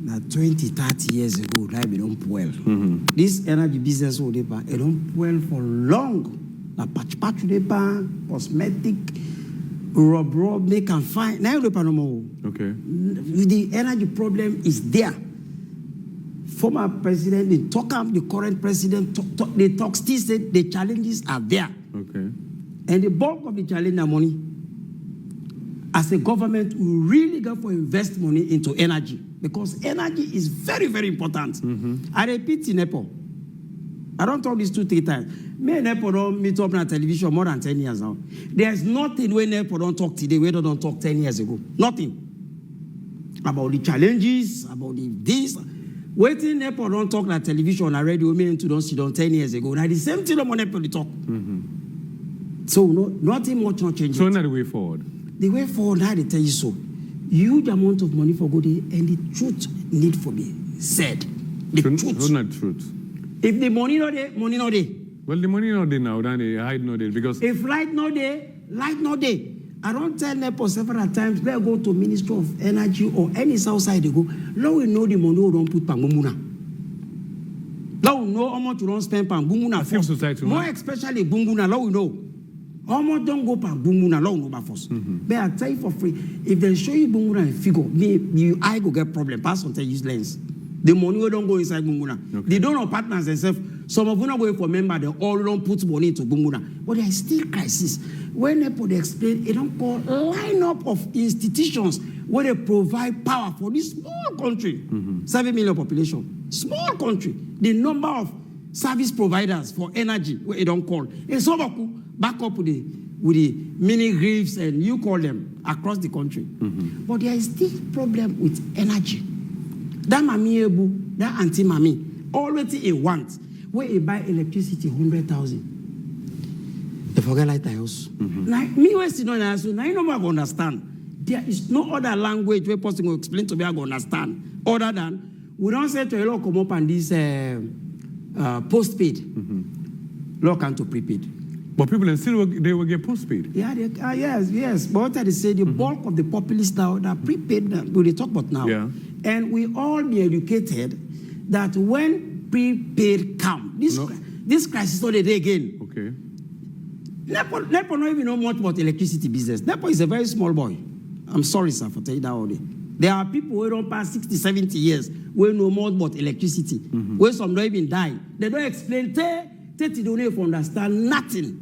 Now 20, 30 years ago, like we don't well. This energy business, it don't well for long. Now patch cosmetic, rub, make and find. Now no more. Okay. The energy problem is there. Former president, the current president, they talk still say the challenges are there. Okay. And the bulk of the challenge are money. As a government, we really got to invest money into energy because energy is very, very important. I repeat in Nepal. I don't talk this 2-3 times. Me and Nepal don't meet up on television more than 10 years now. There's nothing when Nepal don't talk today, we don't talk 10 years ago. Nothing. About the challenges, about the this. Waiting Nepal don't talk on television or radio, me and to don't see on 10 years ago. Now the same thing on Nepal they talk. So nothing much not changing. So not the way forward. The way forward, now they tell you so. Huge amount of money for good, and the truth need for be said. The truth. So not truth. If the money not there, money not there. Well, the money not there now, then they hide not there because. If light not there, light not there. I don't tell Nepal several times, they go to Ministry of Energy or any south side they go. Now we know the money we don't put pangumuna. Now we know how much we don't spend pangumuna for. Society, more especially bunguna, now we know. How much don't go per bunguna, now we know about first. But I tell you for free, if they show you bunguna and figure, I go get problem. Pass on tell use lens. The money we don't go inside bunguna. Okay. They don't know partners themselves. Some of them are going for member, they all don't put money into bunguna. But there is still crisis. When they explain, they don't call a lineup of institutions where they provide power for this small country, 7 million population, small country. The number of service providers for energy where they don't call. It's all back up with the mini grids and you call them across the country. But there is still problem with energy. That mammy ebu, that auntie mammy, already a want where you buy electricity 100,000. They forget light house. Now, me West now you know I understand. There is no other language where person will explain to me I understand other than we don't say to a lot come up and this postpaid, lock and to prepaid. But people still they will get postpaid. Yeah, yes. But what I say, the bulk of the populace now that prepaid, we talk about now. Yeah. And we all be educated that when prepaid come, this crisis is not a day again. Okay. Nepal don't even know much about electricity business. Nepal is a very small boy. I'm sorry, sir, for telling that all day. There are people who don't pass 60, 70 years who know more about electricity. Where some don't even die. They don't explain. They don't even understand nothing.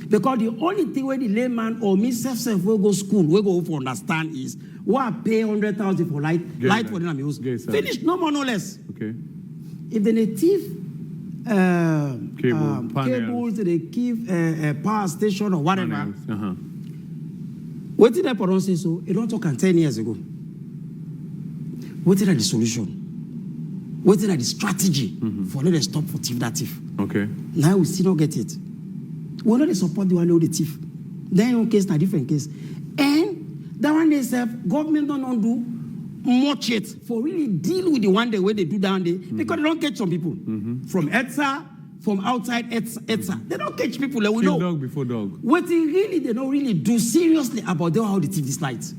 Because the only thing where the layman or me self will go school, we go for understand is what pay 100,000 for light for them use. Finish, no more, no less. Okay. If the native cables, they give a power station or whatever. What did I put on say so? It don't talk 10 years ago. What is the solution? What is the strategy for let us stop for thief that thief? Okay. Now we still don't get it. We know they support the one who the thief. Then your case, a different case. And that one they say government don't do much yet for really deal with the one day where they do down there because they don't catch some people from ETSA, from outside ETSA. They don't catch people that we know. Dog before dog. What they don't really do seriously about how they thief this light.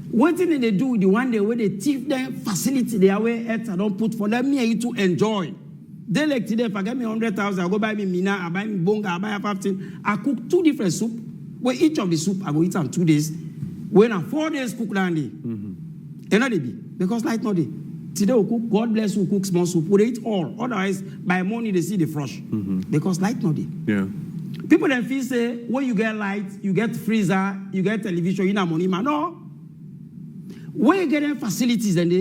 What thing they do with the one day where they thief their facility there where ETSA don't put for them me and you to enjoy. They like today, if I get me 100,000, I go buy me mina, I buy me bonga, I buy a 15. I cook 2 different soup. Where each of the soup I go eat on 2 days. When I'm 4 days cook down there. And not they be because light not day. Today we cook, God bless who cook small soup. We eat all. Otherwise, by morning they see the flush. Because light not day. Yeah. People then feel say when you get light, you get freezer, you get television, you know money, man. No. When you get them facilities and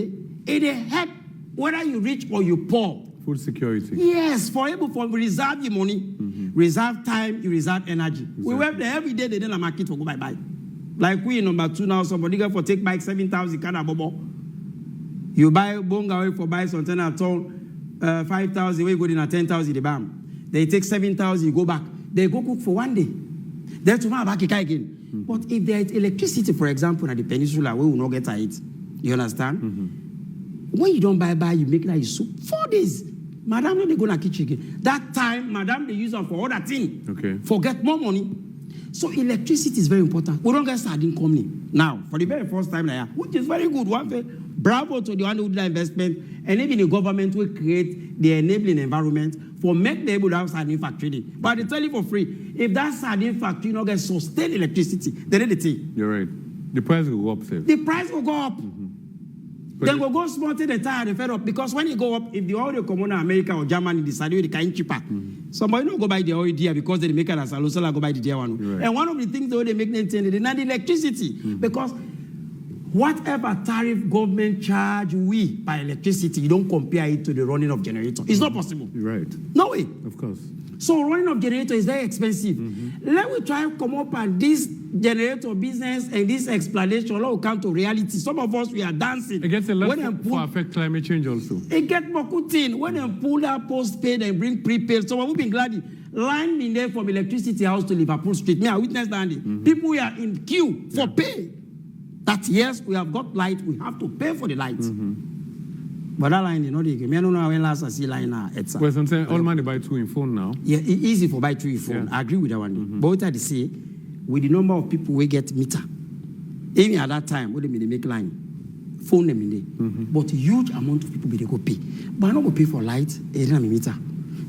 it help whether you rich or you poor. Food security. Yes, for able for reserve your money, reserve time, you reserve energy. Exactly. We work there every day, they don't market for go bye. Like we number 2 now, somebody go for take bike 7,000 kind of bobo. You buy bonga for buy something at all 5,000, we go in at 10,000 the bam. They take 7,000, you go back. They go cook for 1 day. Then tomorrow back again. But if there is electricity, for example, at the peninsula, we will not get it. You understand? When you don't buy, you make like soup 4 days. Madam, no, they go to kitchen again. That time, madam, they use them for other things. Okay. Forget more money. So electricity is very important. We don't get sardine company now for the very first time, which is very good. One day, Bravo to the one who did that investment, and even the government will create the enabling environment for make the able to have sardine factory. But they tell you for free, if that sardine factory not get sustained electricity, then the thing. You're right. The price will go up, sir. The price will go up. Then we'll go small to the tire and fed up, because when you go up, if the oil come on America or Germany decide they kind cheaper, somebody don't go buy the oil there because they make it as a local, go buy the dear one. Right. And one of the things they make them change, they not the electricity, because whatever tariff government charge we by electricity, you don't compare it to the running of generator. It's not possible. Right. No way. Of course. So running of generator is very expensive. Let me try to come up and this generator business and this explanation all will come to reality. Some of us, we are dancing. It gets a lot for affect climate change also. It gets more in. When they pull that postpaid and bring prepaid, so we've been glad. Line in there from electricity house to Liverpool Street. Me, I witnessed that. People are in queue for pay. That yes, we have got light, we have to pay for the light. But that line, you know, I don't know when last I see line now. Well, I'm saying all money buy two in phone now. Yeah, it's easy for buy two in phone. Yeah. I agree with that one. But what I say, with the number of people we get meter, even at that time, what they make line, phone them in there. But huge amount of people they go pay. But I don't go pay for light, they don't meter.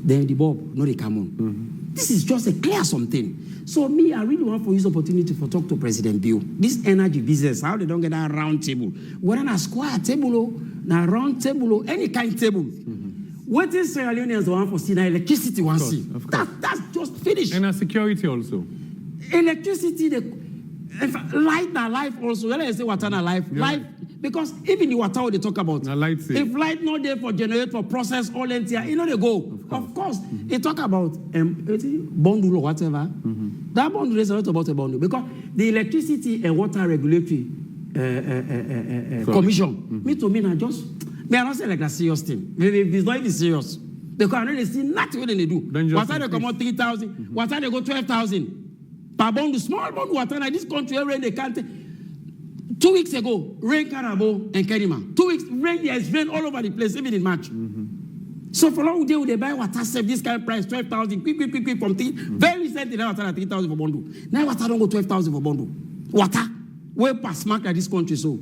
Then the bulb, no they come on. This is just a clear something. So me, I really want for this opportunity for talk to President Bill. This energy business, how they don't get that round table. Whether a square table, na round table, any kind of table. What is Sierra Leoneans want for see now electricity want see? That's just finished. And security also. Electricity, light na life also. When I say water na life, life. Because even the water they talk about, if light not there for generate, for process, all entire, you know they go. Of course. They talk about bundle or whatever. That bundle is a lot about a bundle. Because the electricity and water regulatory commission, me to me, I just, me I don't say like a serious thing. Maybe it's not even serious. Because I really see nothing what they do. Water they come out 3,000, water they go 12,000. Per bundle, small bundle water, like this country, every they can't. 2 weeks ago, rain Karabo and Kerima. 2 weeks, rain, there is rain all over the place, even in March. So for long day, they buy water, save this kind of price, 12,000, quick, from things. Very recently, now water at 3,000 for bundle. Now water don't go 12,000 for bundle. Water, way past mark at this country, so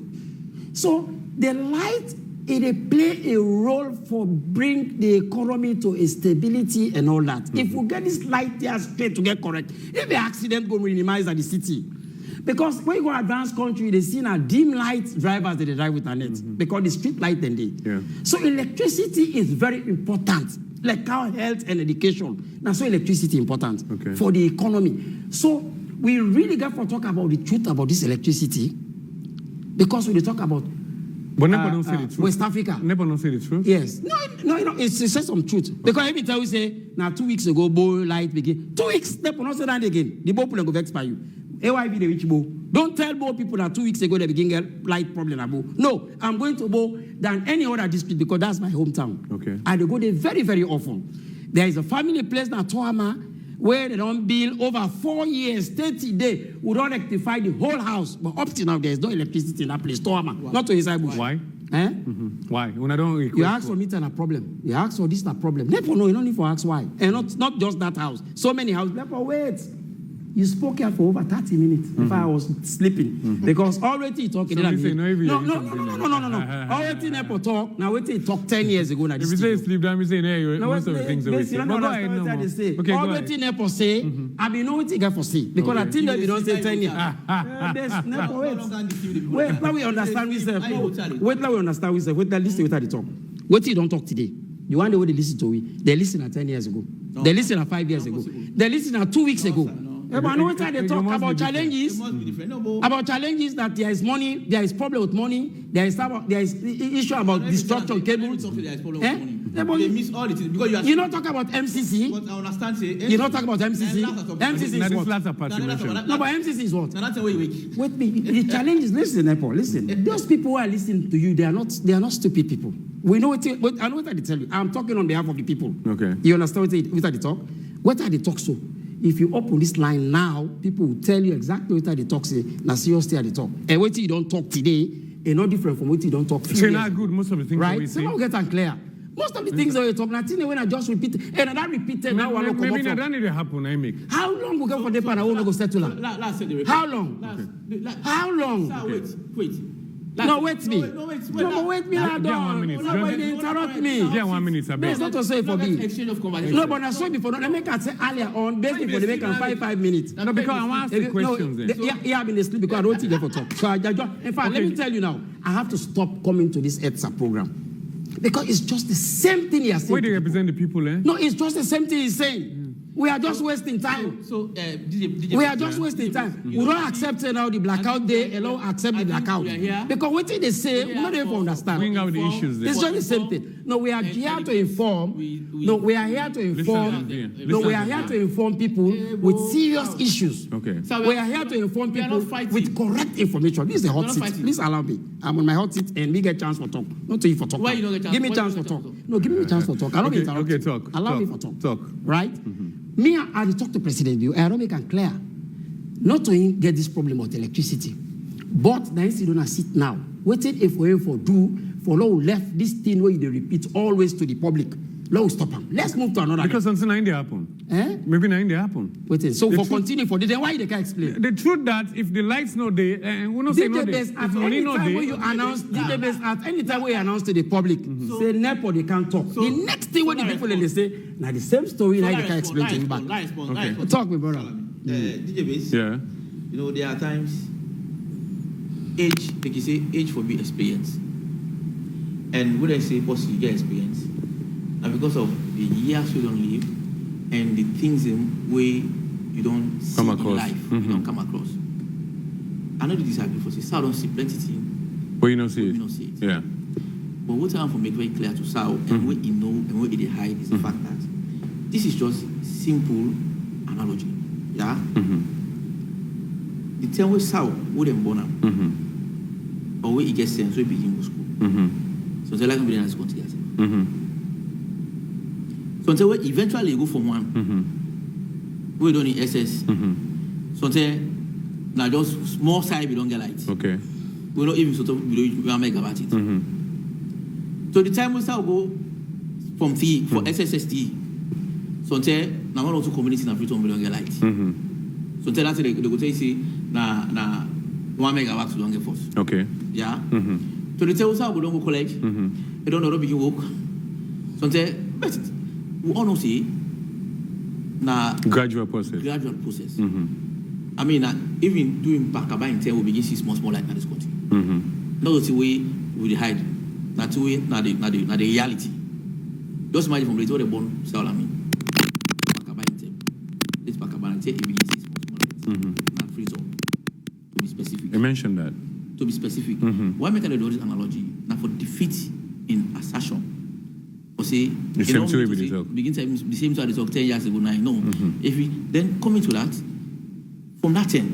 the light, it play a role for bring the economy to a stability and all that. If we get this light there straight to get correct, if the accident go minimize at the city. Because when you go advanced country, they see now dim light drivers that they drive with a net. Because the street light then they. Yeah. So electricity is very important. Like our health and education. Now so electricity important for the economy. So we really got to talk about the truth about this electricity. Because when they talk about but never don't say the truth. West Africa. Never don't say the truth. Yes. No, it says some truth. Because every time we say, now 2 weeks ago, bowl light begin. 2 weeks, they will not say that again. The bowl will go vex by you. AYB the rich bow. Don't tell bow people that 2 weeks ago they begin get light problem at bow. No, I'm going to bow than any other district because that's my hometown. Okay. And they go there very, very often. There is a family place in Toama where they don't build over 4 years, 30 days, we don't rectify the whole house. But up to now, there is no electricity in that place, Toama, not to inside bush. Why? Why? When I don't you ask for meter a problem. You ask for this a problem. Never no, you don't need to ask why. And not just that house. So many houses. Never wait. You spoke here for over 30 minutes if I was sleeping. Because already talking. No. Already never talk. Now wait till talk 10 years ago. If you say sleep, then we say most of the things that we say. Okay, already never say. I mean, no what you got for say. Because I think that we don't say 10 years. Wait, let me understand myself. Wait, let me understand myself. Wait, listen without the talk. Wait till you don't talk today. You want the way they listen to me. They listen at 10 years ago. They listen at 5 years ago. They listen at 2 weeks ago. But I know what they talk about challenges. About challenges that there is money, there is problem with money, there is issue about destruction cables. They miss all the things because you don't talk about MCC. But I understand. You don't talk about MCC. MCC is what? No, but MCC is what? Wait, the challenge is listen, Apple. Listen. Those people who are listening to you, they are not stupid people. We know what. I know what I tell you. I'm talking on behalf of the people. Okay. You understand what they talk? What are they talk so? If you open this line now, people will tell you exactly what they talk say. Now seriously they talk. And what you don't talk today is not different from what you don't talk. So not good. Most of the things right. So now get clear. Most of the things that you talk, nothing when I just repeat and I repeated now. Maybe that need to happen. I make. How long we go for the part I want to go settle? How long? How long? Sir, wait. No, wait me. No, wait Me. I Yeah, 1 minute. Nobody interrupt me. Yeah, 1 minute. I There's beg. not to say for me. Exchange of conversation. No, but I saw before. Let me say earlier on, basically for the make 5 minutes. No, because I want to ask the questions then. Yeah, I've been asleep because I don't think they for talk. So in fact, let me tell you now, I have to stop coming to this ETSA program. Because it's just the same thing he has said. Where they represent the people, eh? No, it's just the same thing he's saying. We are just wasting time. So, DJ, We are just wasting time. We don't accept now the blackout day, allow accept the blackout. Because what they say, we don't even understand. Bring out the issues there. It's just the same thing. No, we are here to inform. No, we are here to inform. No, we are here to inform people with serious issues. Okay. We are here to inform people with correct information. This is the hot seat. Please allow me. I'm on my hot seat and we get chance for talk. Not to you for talk. Why you don't get chance? Give me chance for talk. No, give me a chance for talk. Allow me to Okay, talk. Allow me Talk. for talk. Talk. Right? Me, I talk to President Bill. I don't make it clear. Not to him get this problem of electricity. But the institute don't sit now. Waiting if we for do for law left this thing where they repeat always to the public. Law stop him. Let's move to another. Because something like that happen. Eh? Maybe not they happen. Waiting. So The for truth- continue for then why they can't explain? The truth that if the lights no day, and we not say no day, Best if at money any no time when day, you announce DJ Best at any time when you announce to the public, say NEPO they can't talk. The next thing when the people they say, now the same story now they can't explain to you back. Talk me, brother. DJ Base, yeah. you know, there are times age, like you say, age for be experience. And when I say possibly you get experience, and because of the years you don't live and the things in way you don't see Come in across. life, you don't come across. I know the disagree for say, so I don't see plenty things, But you don't see we it. don't see it. Yeah. But what I want to make very clear to Sao and what you know and what they hide is the fact that this is just simple analogy. Yeah? The time where Sao would have born up, or where he gets sent, so he begin to school. So they like to be in school together. So until eventually you go from one, we don't need SS. So until now just small side we don't get light. Okay. We don't even sort of we don't make about it. So the time we start go from T for SSST. So until now one or two communities in Africa we don't get light. So until that's they go tell you na 1 megawatt don't get force. Okay. Yeah. So the time we start go don't go college. They don't know begin work. So until but we all know see na Gradual process. gradual process. I mean, even doing back about in 10 we begin see small like that this country. Not the way we hide. Not the way, not the reality. Just imagine from the way they born, say all I mean. Back about in 10. Let's back about in 10 we begin see small like not free zone. To be specific. I mentioned that. To be specific. Why make I do this analogy? Now for defeat in assertion. Or say The same story with the talk. begin the same story they talk 10 years ago now. No. If we then coming to that, from that 10,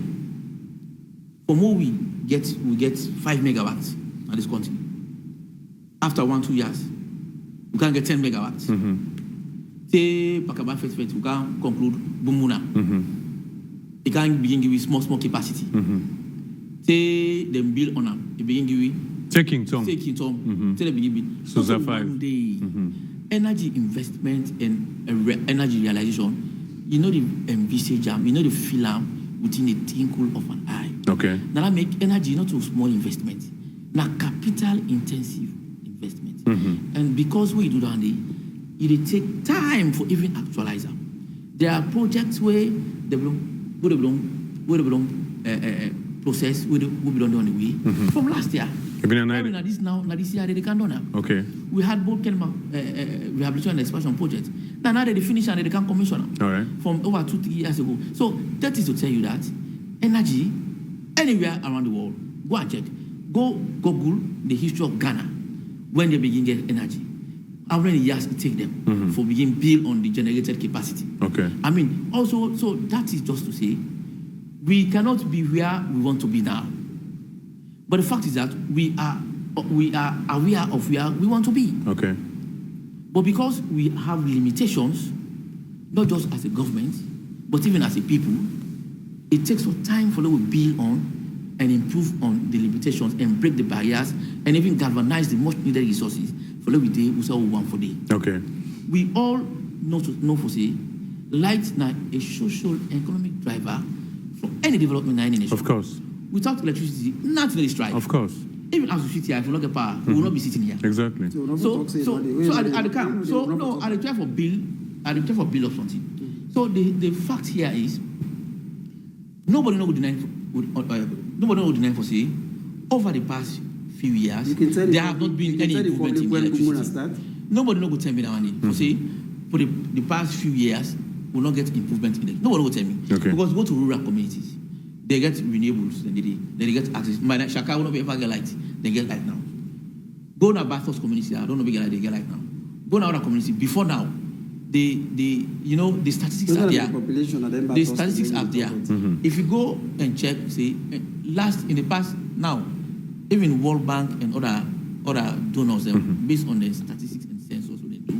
from what we get 5 megawatts at this country. After 1-2 years, we can get 10 megawatts. Say Pakaba first, we can conclude Bumuna. It can begin give you small capacity. Say them build on them, it begin give you Taking Tom. say they begin So so that 5. one day, energy investment and energy realization, you know the envisage them, you know the feel them within a twinkle of an eye. Okay. Now that make energy not a small investment, now capital intensive investment. And because we do that, it take time for even actualize them. There are projects where they belong process will be done on the way from last year. Now this year they can't do now. Okay. We had both rehabilitation and expansion projects. Now they finish and they can commission them. All right. From over 2-3 years ago. So that is to tell you that energy, anywhere around the world, go and check. Go Google the history of Ghana when they begin get energy. How many years it take them for begin build on the generated capacity. Okay. I mean, also, so that is just to say, we cannot be where we want to be now. But the fact is that we are aware of where we want to be. Okay. But because we have limitations, not just as a government, but even as a people, it takes some time for them to build on and improve on the limitations and break the barriers and even galvanize the much needed resources for them we want for day. Okay. We all know for say, light now a social and economic driver for any development in any nation. Of course. Without electricity, nothing is right. Of course. Even as we sit here, if we don't get power, we will not be sitting here. Exactly. So at the camp, so no, at the try for bill of something. So the fact here is nobody will deny for say over the past few years there have not been any improvement in electricity. Nobody will tell me that one. For say for the past few years will not get improvement in it. Nobody will tell me. Okay. Because go to rural communities, they get renewables, then they get access. My Shaka will not be ever get light, they get light now. Go to Bastos community, I don't know big light, they get light now. Go to other community, before now, the statistics are there. The statistics are there. If you go and check, say in the past now, even World Bank and other donors, based on the statistics and sensors what they do,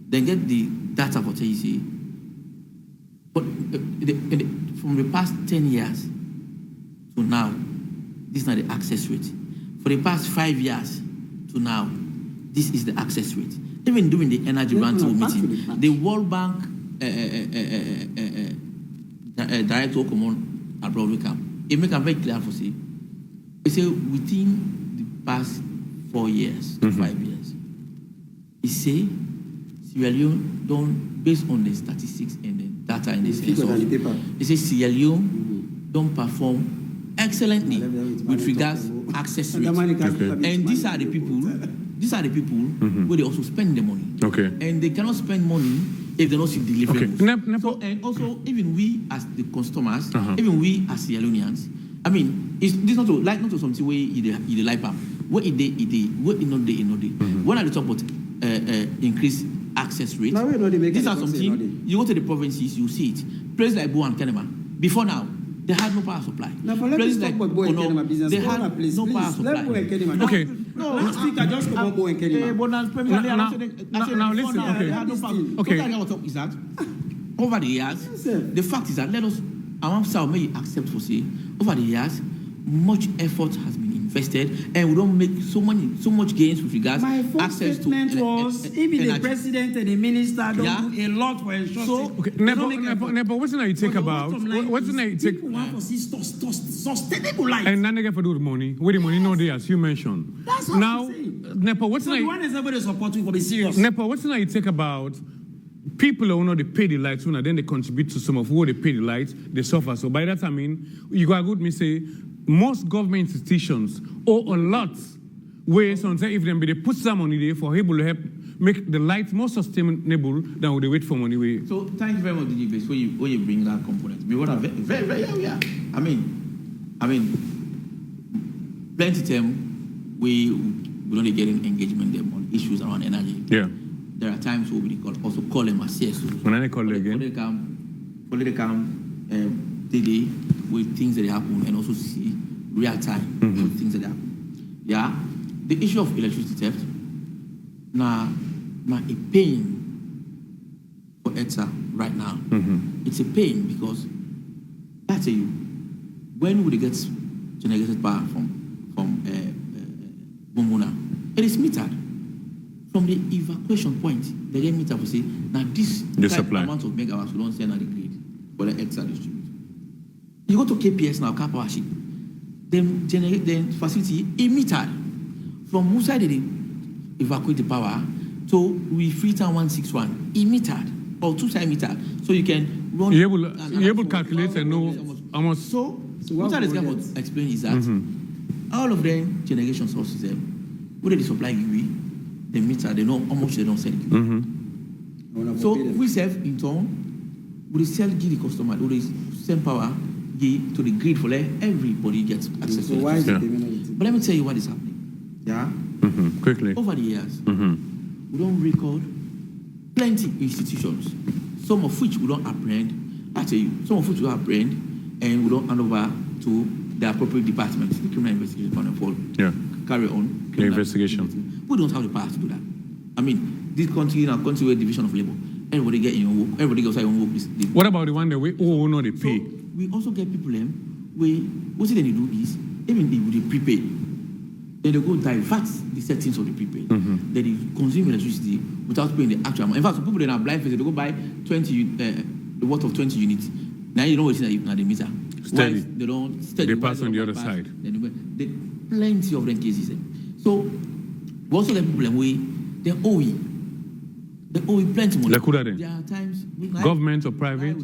they get the data for you see. But from the past 10 years to now, this is not the access rate. For the past 5 years to now, this is the access rate. Even during the energy roundtable meeting, the World Bank director come on abroad we come. It make it very clear for say. They say within the past 4 years to 5 years, he say Sierra Leone don't, based on the statistics and the data and the sensors, he say Sierra Leone don't perform excellently with regards access rate. And these are the people where they also spend the money. Okay. And they cannot spend money if they don't see delivery. Okay. So, and also, even we as the customers, even we as Sierra Leoneans, I mean, this not to something where you like them. What it not day. When I talk about increased access rate, these are something you go to the provinces, you see it. Places like Bo and Kenema, before now, they had no power supply. Places like Bono, they had no power supply. Okay. No, last week I just come on Bo and Kenema. Now listen. Okay. What is that? Over the years, the fact is that let us, may accept for say, over the years, much effort has been invested, and we don't make so much gains with regards access to even the president and the minister don't do a lot for ensuring. So, okay, Nepo, what's the you take about? What's the you take? People want to see sustainable life. And none for do the money. Where the money no there, as you mentioned. That's what now, I'm saying. Nepo, what's so the one is everybody supporting for be serious. Nepo, what's the you take about? People who know they pay the lights, then they contribute to some of who they pay the lights, they suffer. So by that I mean, you got good me say, most government institutions owe a lot ways on say if they put some money there for able to help make the lights more sustainable than would they wait for money. So thank you very much, DJ Base, when you bring that component. We want to very yeah. I mean, plenty time we don't get engagement them on issues around energy. Yeah. There are times where we also call them as CSOs. When I call them again, daily with things that happen and also see real time with things that happen. Yeah, the issue of electricity theft, now a pain for ETSA right now. It's a pain because I tell you, when would it get generated power from Bumuna? It is metered. From the evacuation point, they get meter to say, now this amount of megawatts we don't send on the grid for the ETSA distribute. You go to KPS now, Karpowership, then generate the facility metered. From whose side they evacuate the power to we Freetown 161, metered or two-side metered. So you can run. You're able to calculate and know how much. So what I was explaining is that all of them generation sources, where they supply UV, the meter, they know how much they don't sell. So we sell in turn, we sell give the customer, we send power give to the grid for everybody gets access to it. But let me tell you what is happening. Yeah? Quickly. Over the years, we don't record plenty institutions, some of which we don't apprehend. I tell you, some of which we apprehend and we don't hand over to the appropriate departments, the criminal investigation department, carry on the investigation. We don't have the power to do that. I mean, this country is a country where division of labor. Everybody get in your work. Everybody goes out your work. What about the one that we all know they pay? So we also get people what they do is, even if they prepay, then they go divert the settings of the prepaid. Then they consume electricity without paying the actual amount. In fact, some people that are blind, they go buy the worth of 20 units. Now you know what is in the meter. Steady. They don't steady. They pass on the other side. They plenty of them cases. So we also let people they owe plenty money. Like who are they? There are times Government or private?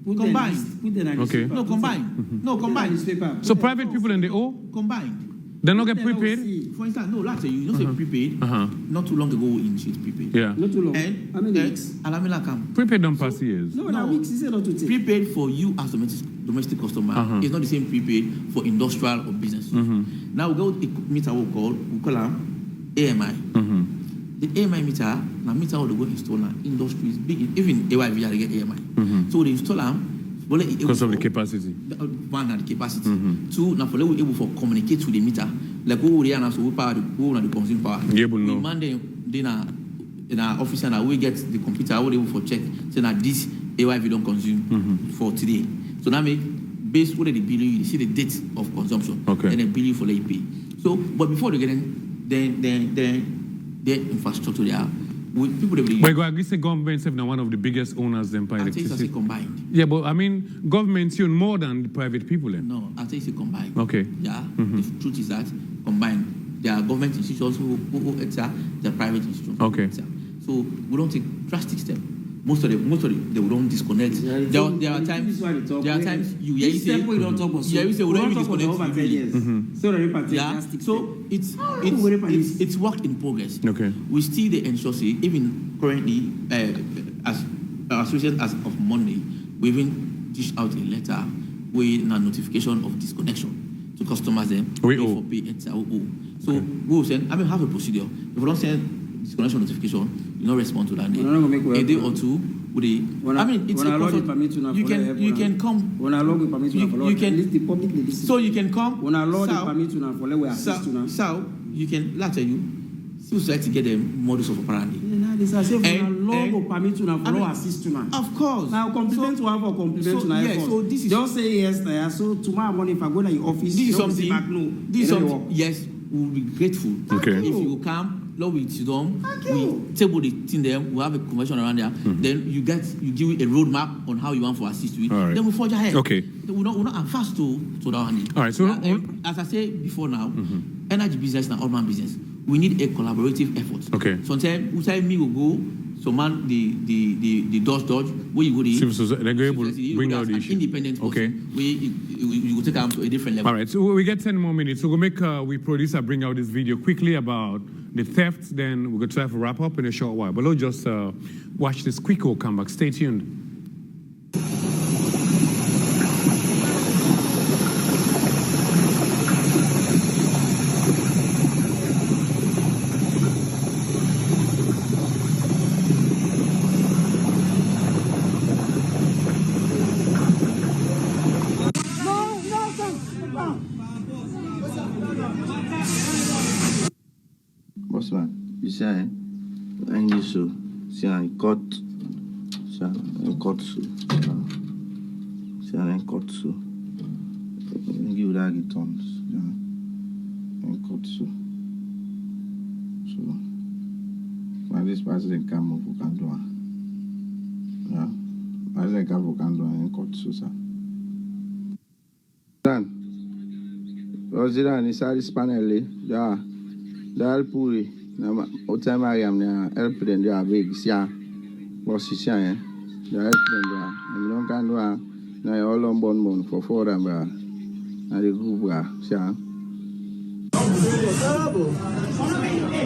Combined. Okay. No, combined. No, combined. So private people and they owe? Combined. They not get prepaid? For instance, no, last year you say prepaid. Not too long ago in sheet prepaid. Yeah. Not too long. And how many weeks? Alamila come. Prepaid don't pass years. No, weeks. He said not to take. Prepaid for you as domestic customer is not the same prepaid for industrial or business. Now we go to a meter we call them AMI. The AMI meter, now meter will go install industries, big, even AYV they get AMI. So they install them because of the capacity. One, the capacity. Two, now for able for communicate with the meter. Like who we are so we power the consume power. We man in our office and we get the computer, I will able for check say that this AYV don't consume for today. So now make based on the bill you see the date of consumption. Okay. And then bill you for the pay. So but before they get in the infrastructure there with people that but I guess the government is one of the biggest owners in electricity. I say combined. Yeah, but I mean governments own more than the private people then. No, I say combined. Okay. Yeah. The truth is that combined. There are government institutions who there are private institutions. Okay. So we don't take drastic steps. Most of them they will don't disconnect. There are times you say we don't talk about. Yeah, we say we don't disconnect. So it's work in progress. Okay. We still the ensure say even currently as association as of Monday we even dish out a letter with a notification of disconnection to customers them we pay owe. for pay etc. So we will send have a procedure. If we don't send disconnection notification, you not respond to that day. A day or two, it's you can come. When I log with permit you can list the public list. So you can come. When I log the permit for let we assist to so you can later you still select to get the modus of operandi. This I say when I log permit to follow assist to now. Of course. Now compliment to have for compliment to now. Yes, so this is just say yes there. So tomorrow morning if I go to your office, this is something. This is something. Yes, we will be grateful. Okay. If you come. Lord will sit down, we table the thing there, we have a convention around there, then you give it a roadmap on how you want to assist with. Right. Then we forge ahead. Okay. We're not fast to that one. All right. So as I said before now, energy business and urban business, we need a collaborative effort. Okay. Sometimes we say me will go, so man the dodge where you go they're able to bring out the issue. Independent person, okay. You will take them to a different level. All right, so we get 10 more minutes. So we'll make we producer bring out this video quickly about the theft. Then we're going to try to wrap up in a short while. But let's just watch this quick. We'll come back. Stay tuned. Bossman, you say, and you so, see, I got so, give that returns, and cut so. So, when this person come up, we can do it. Yeah, I think we can do it and cut so, sir. Dan, was it on this panel? Yeah. Dal puri na ota Mariam na help them dia big sia position eh da help them dia and no can do na all on bon for them bra na the group bra sia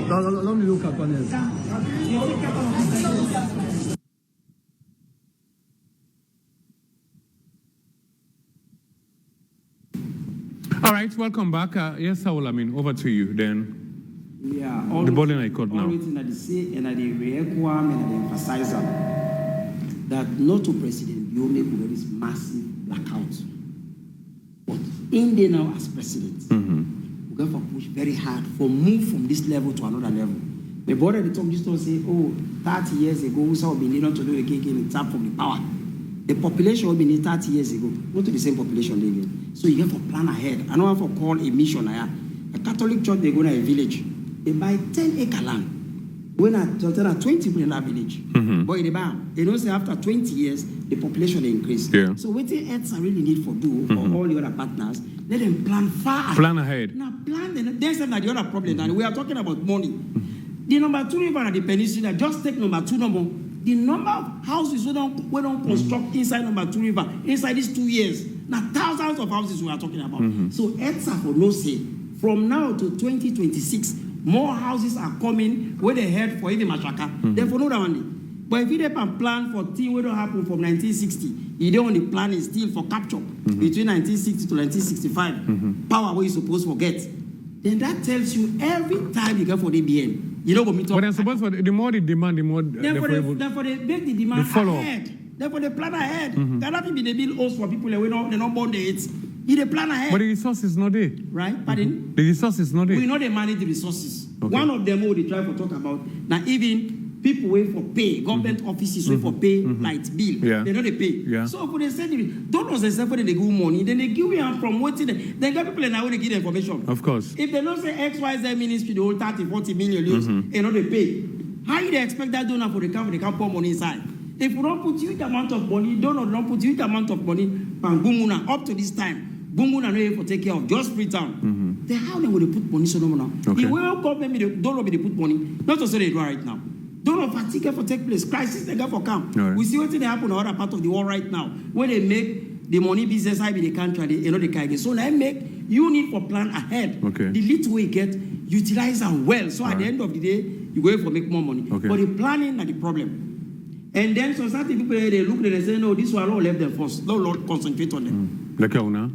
non mi look at panel. All right, welcome back. Yes, Saul, over to you then. Yeah, the ball I cut now. Everything that they say and that they require and they emphasize that not to President Leone with this massive blackout. But in there now as president, we're going to push very hard for move from this level to another level. My brother they talk just to say, 30 years ago, we saw being able to do the cake in tap from the power. The population will be 30 years ago, not to the same population living. So you have to plan ahead. I know how to call a mission. A Catholic church, they go to a village. They buy 10-acre land. When I told 20 people in that village, but in the bam, they don't say after 20 years, the population increase. Yeah. So what the heads are really need for do for all the other partners, let them plan far. Plan ahead. Now plan, there's the other problem, and we are talking about money. The number 2 river at the peninsula, just take number 2 number. The number of houses we don't construct inside number 2 river, inside these 2 years, now thousands of houses we are talking about. So heads are for no say. From now to 2026, more houses are coming where they head for even Mashaka. Therefore, no that one. But if you can plan for things that don't happen from 1960, you don't only plan is still for capture between 1960 to 1965, power where you supposed to get. Then that tells you every time you go for the BN, you know what me talk. But I suppose the more they demand, the more therefore they make the demand ahead. Therefore they plan ahead. Cannot be the bill host for people that we don't, they don't bond it. You plan ahead. But the resource is not there. Right? Pardon? The resource is not there. We know they manage the resources. Okay. One of them, what they try to talk about, now even people wait for pay, government offices wait for pay, light bill. Yeah. They know they pay. Yeah. So for they say, don't know themselves when they give money, then they give you from waiting. They get people in now when they give information. Of course. If they don't say XYZ ministry, the whole 30, 40 million use, they know they pay. How do they expect that donor for the camp? They can't pour money inside. If we don't put huge amount of money, donor don't put huge amount of money, and Gumuna, up to this time, Gumuna no able to take care of just Freetown. Then how they will put money so no now? Okay. The way government don't know they put money, not to say they do right now. Don't know fatigue for take place. Crisis they go for camp. Right. We see what they happen in other part of the world right now, where they make the money business high in the country, they can. So now make you need for plan ahead. Okay. The little way you get, utilize them well. So at the end of the day, you go for make more money. Okay. But the planning is the problem. And then society people they look and they say, no, this one all left them first. No, Lord, concentrate on them. Like how now?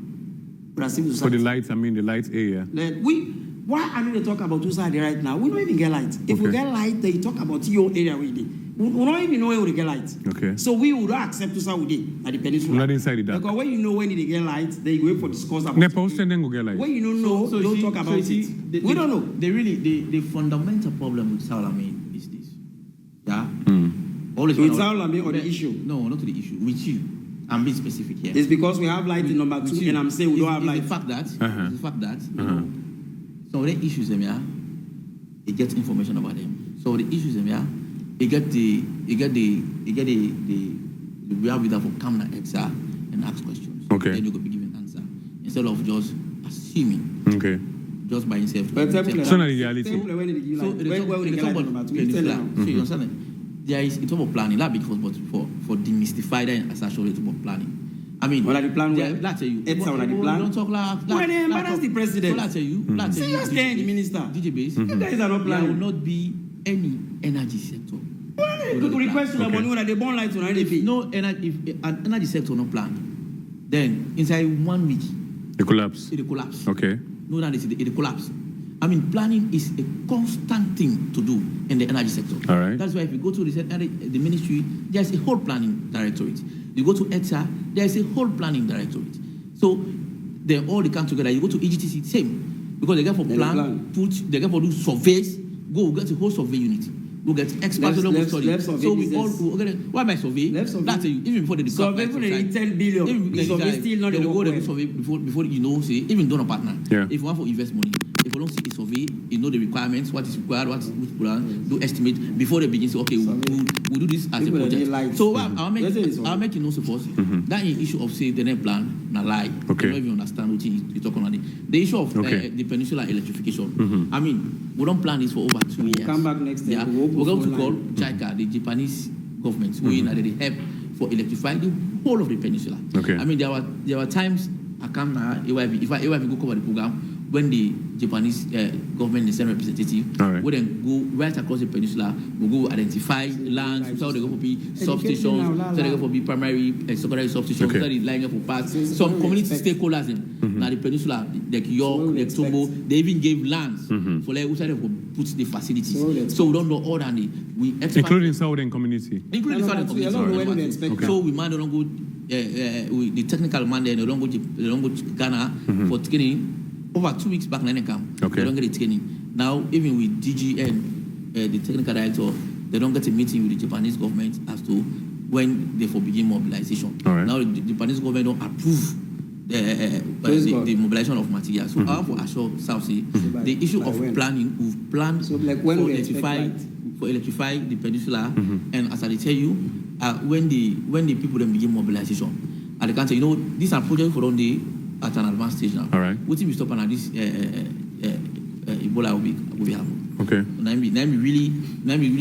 For the lights, the lights area. Why are we talk about two sides right now? We don't even get light. If we get light, they talk about your area with it. We don't even know where we get light. Okay. So we would not accept to say we did at the peninsula. Not inside the dark. Because when you know when they get light, they wait for discuss about Never post and then go get light. when you don't know, So don't see- talk so about see, it. We don't know. The fundamental problem with Salamin is this. Yeah? Always With when I- Salami or the issue? No, not to the issue. With you. I'm being specific here. It's because we have light in number With 2 you. and I'm saying we don't have It's light. the fact that, Uh-huh. it's the fact that, you know, some of the issues, yeah, you get information about them. So the issues, yeah, you get the we have with that for come and answer and ask questions. Okay. Then you could be given answer instead of just assuming, Okay. just by yourself. But temple, So not the reality. temple, when they give So light, where we the get light top number of 2? You tell them. so you understand? There is in terms of planning, not because but for demystify that as actually in terms of planning. I mean, Well, the plan there- well, let's tell you. it's on the people plan. Don't talk like. When they embarrass the president. So let's tell you. Let's tell See, you. you're staying the minister. DJ base. You guys are not There will planning. not be any energy sector. Good request to the Okay. money when they burn lights on If anything. no energy, if an energy sector not planned, then inside 1 week The collapse. it will collapse. Okay. No, that is it will collapse. I mean, planning is a constant thing to do in the energy sector. All right. That's why if you go to the ministry, there's a whole planning directorate. You go to ETSA, there's a whole planning directorate. So they all come together. You go to EGTC, same. Because they get for They plan, they get for do surveys, go get a whole survey unit. Go get experts who Let's study. survey So we business. all why by survey? Let's survey. That's you. Even before they So decide. people they need 10 billion. Even The survey still not they the will go there work to well. survey before you know say even donor partner. Yeah. If you want to invest money, if you don't see a survey, you know the requirements, what is required, what is plan, do estimate before they begin. Say okay, we'll do this as a People that project. need lights. So I'll make Let's say it's I'll make you know suppose that issue of say the net plan na lie. Okay. You don't even understand what you talk on. The issue of Okay. the peninsula electrification. I mean, we don't plan this for over 2 years. come back next year, Yeah, we'll open we're going to phone call line. JICA, the Japanese government, who in the help for electrifying the whole of the peninsula. Okay. I mean, there were times I come now, if I go cover the program, when the Japanese government is send representative, All right. we then go right across the peninsula, we go identify lands, so they go for be substations, so they go for be primary and secondary substations, Okay. so they line up for parts. So Some we community expect- stakeholders now the peninsula, like York, we like expect- Togo, they even gave lands for like who said put the facilities. So we So we don't know all that. We expect Including Southern community. including No, the but southern we community. don't know when we expect Okay. So we man don't go the technical man there, they don't go to Ghana for training. Over 2 weeks back, they come. Okay. They don't get the training. Now, even with DGN, the technical director, they don't get a meeting with the Japanese government as to when they for begin mobilization. All right. Now, the Japanese government don't approve Praise God. the mobilization of materials. So, I want to assure South Sea, by- the issue by of when? planning, we've planned So, like, when for we expect electrify light? for electrify the peninsula, and as I tell you, when the people then begin mobilization, and they can say, these are projects for on the at an advanced stage now. All right. What if we stop and this Ebola will be happening? Okay. Then we really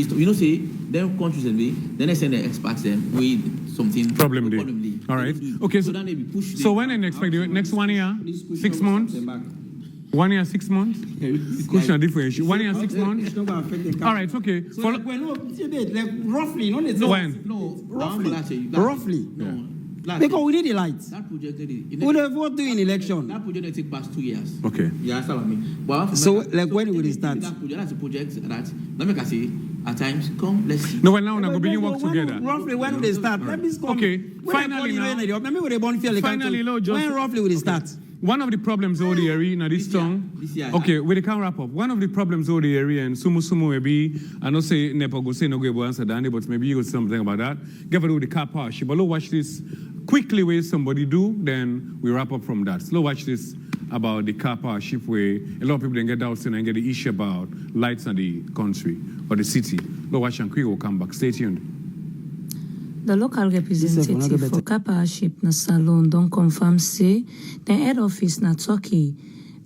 stop. Say then countries and then they send the experts them with something problem day. All right. Okay. So then they be pushed. So when they expect the next 1 year, 6 months. 1 year, 6 months? Question different. 1 year, 6 months? All right, okay. So roughly, When? No, roughly. No. Because we need the lights. That project, We don't vote in election. that project take past 2 years. Okay. Yeah, that's what I mean. But So, when will it start? That's a project that, let me say, at times, come, let's see. No, well, now we're going to begin work together. Roughly, when will they start? Let me come. Okay, finally now. Finally, no, just- when roughly will it start? One of the problems over the area in this tongue. This year. Okay, we can wrap up. One of the problems over the area and sumo maybe I don't say never go say no go answer Danny, but maybe you got something about that. Give it with the Karpowership. But let's watch this quickly where somebody do, then we wrap up from that. So let's watch this about the Karpowership where a lot of people then get out and get the issue about lights in the country or the city. Let's watch and quick we'll come back. Stay tuned. The local representative for Karpowership na Salon don't confirm say the head office na Turkey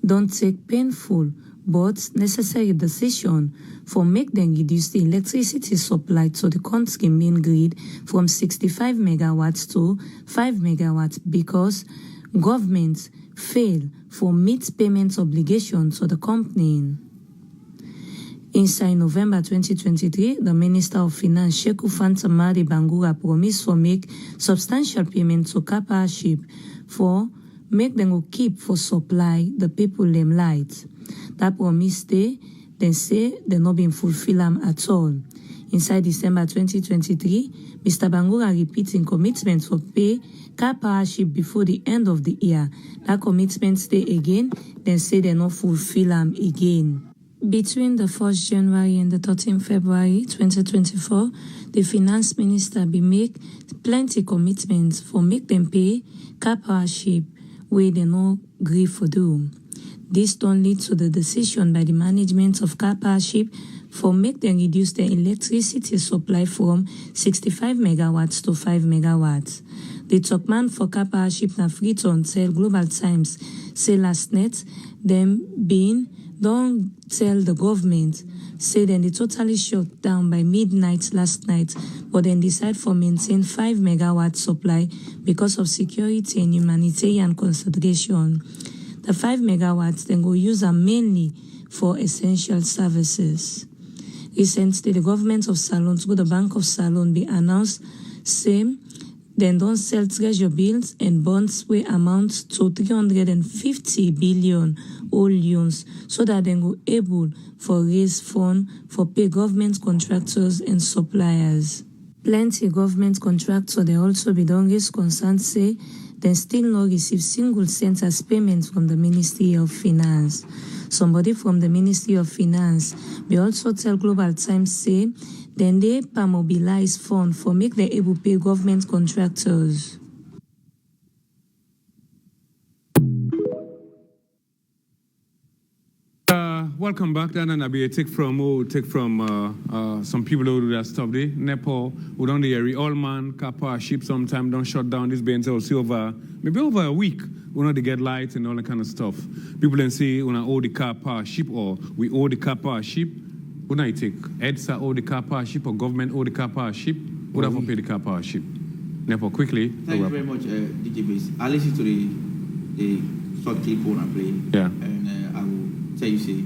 don't take painful but necessary decision for make them reduce the electricity supply to the country main grid from 65 megawatts to 5 megawatts because government fail for meet payment obligation to the company. Inside November 2023, the Minister of Finance, Sheku Fantamari Bangura, promised to make substantial payment to Karpowership for make them go keep for supply the people them light. That promise they say they not been fulfilled at all. Inside December 2023, Mr. Bangura repeating commitment to pay Karpowership before the end of the year. That commitment stay again, then say they not fulfill them again. Between the 1st January and the 13th February 2024, the finance minister be make plenty commitments for make them pay Karpowership where they no agree for do. This don't lead to the decision by the management of Karpowership for make them reduce their electricity supply from 65 megawatts to 5 megawatts. The talkman for Karpowership na Freeton tell Global Times say last night them don't tell the government, say then they totally shut down by midnight last night, but then decide for maintain 5 megawatt supply because of security and humanitarian consideration. The 5 megawatts then go use them mainly for essential services. Recently, the government of Salon, through the Bank of Salon, be announced, same, then don't sell treasury bills and bonds where amount to 350 billion loans so that they go able for raise fund for pay government contractors and suppliers. Plenty government contractors they also be done raise concern say they still not receive single cent as payment from the Ministry of Finance. Somebody from the Ministry of Finance they also tell Global Times say then they mobilize fund for make them able pay government contractors. Welcome back. Then and I'll be take from some people who do that stuff. They Nepal, who don't the area, all man, Karpowership sometimes don't shut down this bench or see over maybe over a week. We know they get lights and all that kind of stuff. People then say when I owe the Karpowership or we owe the Karpowership. Who do I take? EDSA owe the Karpowership or government owe the Karpowership? Who have to pay the Karpowership? Nepal, quickly. Thank you very much, DJ Base. I listen to the short clip on I play. Yeah. And I will tell you, say,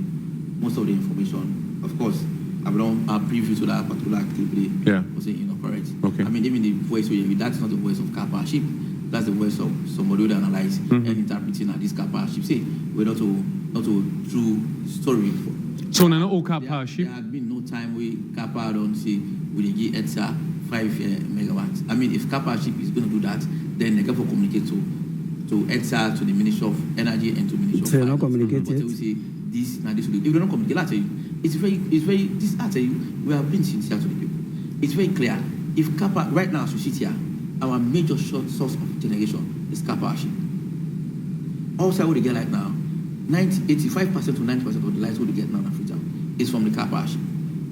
most of the information, of course, I've done a preview to that particular clip. Yeah. Was correct. Okay. I mean, even the voice we hear, that's not the voice of Karpowership. That's the voice of somebody who analyze and interpreting at this Karpowership. Say, we're not to true story. So now no Karpowership. There had been no time we Karpower don't say we give EDSA 5 megawatts. I mean, if Karpowership is going to do that, then they can communicate to EDSA, to the Ministry of Energy, and to Ministry of Finance. Not communicate yet. We say this now this will do. If they don't communicate, I tell you, it's very. This I tell you, we have been sincere to the people. It's very clear. If Karpower right now, as we sit here, our major source of generation is Karpowership. Also, what they get right now, 85% to 90% of the lights what they get now in Africa is from the Karpowership.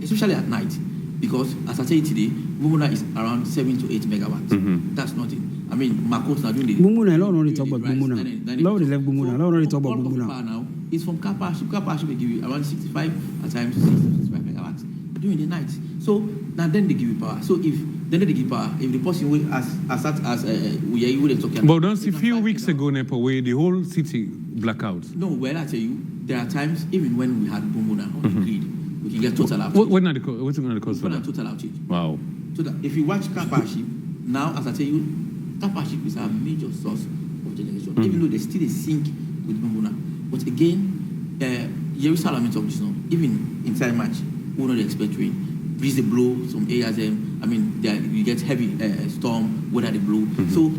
especially at night, because as I say today, Bumuna is around 7 to 8 megawatts. That's nothing. I mean, Makos are doing the Bumuna, I don't already talk about Bumuna. I already left Bumuna. I don't already talk about Bumuna. Now is from Karpowership. Karpowership will give you around 65 at times 65 megawatts during the night. So now then they give you power. So if then they give power, if the person will as we are talking about. But don't see a few weeks ago, Nepo, where the whole city blackout. No, well I tell you, there are times even when we had Bumuna on the grid, we can get total outage. What's going to cost for that? Total outage. Wow. So that if you watch Karpowership, now as I tell you, Karpowership is our major source of generation, even though there's still a sink with Bumuna. But again, Jerusalem talk this now, even inside match, we don't expect rain. Breeze they blow, some areas, I mean, you get heavy storm, weather they blow. So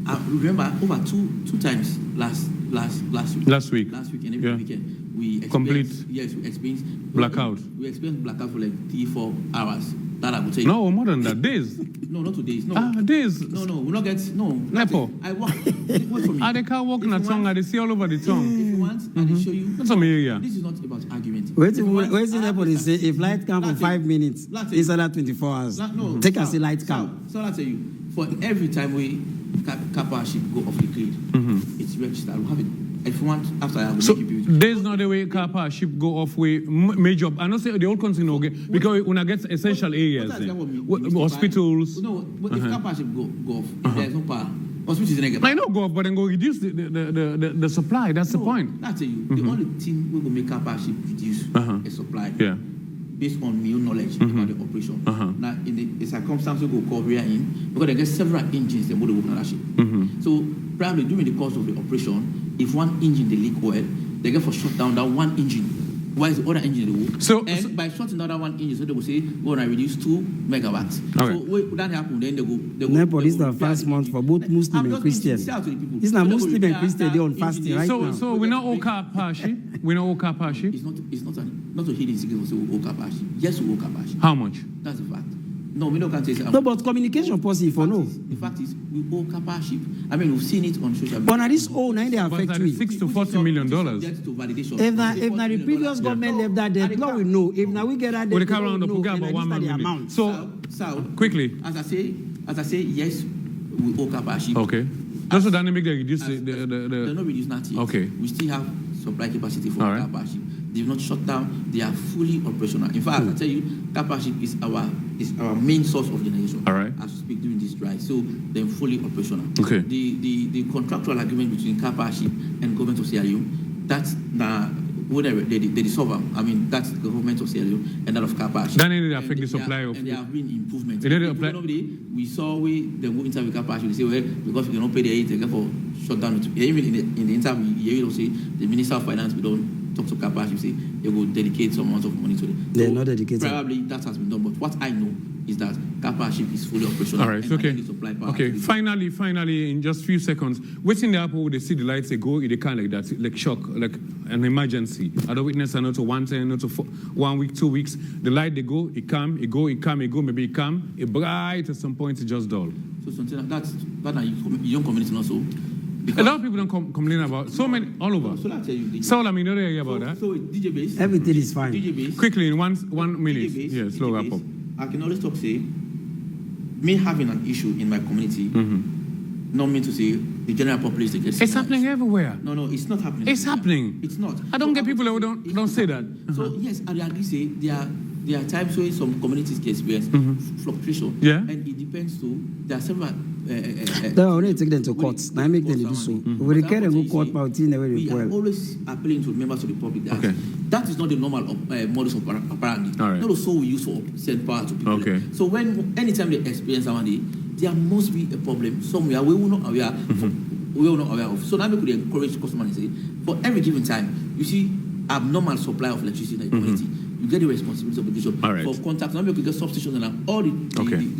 I remember over two times last week. Last week and every weekend. We experienced, we experienced blackout. We experienced blackout for like 3-4 hours. That I would say. No, more than that. Days. No, not 2 days. No. Days. No, we not get Nepo. I walk. Wait for me. They can't walk in a tongue. They see all over the tongue. If you want, I will show you. That's some area. This is not about argument. Where's the Nepo? They say if light come for 5 minutes, it's another 24 hours. No. Take us a light come. So I'll tell you. For every time we Karpowership go off the grid, it's registered. We'll have it. If you want, after I will so make it beautiful. there's not the way Karpowership go off way major. I don't say the whole country no because when I get essential areas, hospitals. No, but if Karpowership go off, there's no power. Hospitals don't get power. I know go off, but then go reduce the supply. That's the point. That's the only thing we will make Karpowership reduce a supply. Yeah. Based on my own knowledge about the operation. Now, in the circumstance we go Korea in, because they get several engines that will work on that ship. So, probably during the course of the operation, if one engine they leak oil, they get for shut down that one engine. Why is the other engine they work? So by shutting down that one engine, so they will say we're gonna reduce 2 megawatts. Okay. So when that happen, then they go. Nepo, this is the first month for both Muslim and Christian. This is not Muslim and Christian. They on fasting right now. So we know all Karpowership. We know all Karpowership. It's not a hidden secret. We say all Karpowership. Yes, we all Karpowership. How much? That's the fact. No, we don't can't say. No, but communication possible for no. The fact is, we owe Karpowership. I mean, we've seen it on social media. But now this old, now they affect But we. $6 to $40 million. If now the previous government left that debt, no, we know. If now we get that debt, We can't round up about 1 million. So quickly. As I say, yes, we owe Karpowership. Okay. Just so dynamic they reduce the They're not reduced not yet. Okay. We still have supply capacity for All right. Karpowership. They've not shut down. They are fully operational. In fact, I tell you, Karpowership is our main source of generation. All right. As we speak during this dry, so they're fully operational. Okay. The contractual agreement between Karpowership and government of Sierra Leone, that's now whatever they dissolve them. I mean, that's the government of Sierra Leone and that of Karpowership. That didn't affect the supply of. And there have been improvements. It didn't apply. We saw they go interview Karpowership. They say, well, because we cannot pay the aid, they get for shut down. Even in the interview, you don't say the Minister of Finance, we don't talk to Karpowership, say they will dedicate some amount of money to it. They're not dedicated. Probably that has been done, but what I know is that Karpowership is fully operational. All right, okay. Okay, finally, in just a few seconds, what's in the Apple would they see the lights they go, they can't like that, like shock, like an emergency. Other witness are not to 1 10, not to 1 week, 2 weeks. The light they go, it come, it go, maybe it come, it bright at some point, it just dull. So something that's young community also. A lot of people don't complain about so many all over. So I'll tell you. So I mean, don't hear about that. So DJ base. Everything is fine. DJ base. Quickly in 1 minute. Base, Yeah, slow wrap up. I can always talk say, me having an issue in my community, not mean to say the general population gets. It's happening everywhere. No, it's not happening. It's happening. It's not. I don't get people who don't say that. So yes, I agree. Say there are times where some communities can experience fluctuation. Yeah. And it depends too. There are several. They only take them to court. Now make them do so. We carry them go court party never We are well. always appealing to members of the public that Okay. that is not the normal modus operandi. All right. Not also we use for send power to people. Okay. So anytime they experience someone, there must be a problem somewhere we will not aware. We will not aware of. So now we could encourage customers and say, for every given time, you see abnormal supply of electricity in the community. You get the responsibility obligation All right. for contact. Now we could get substations and all the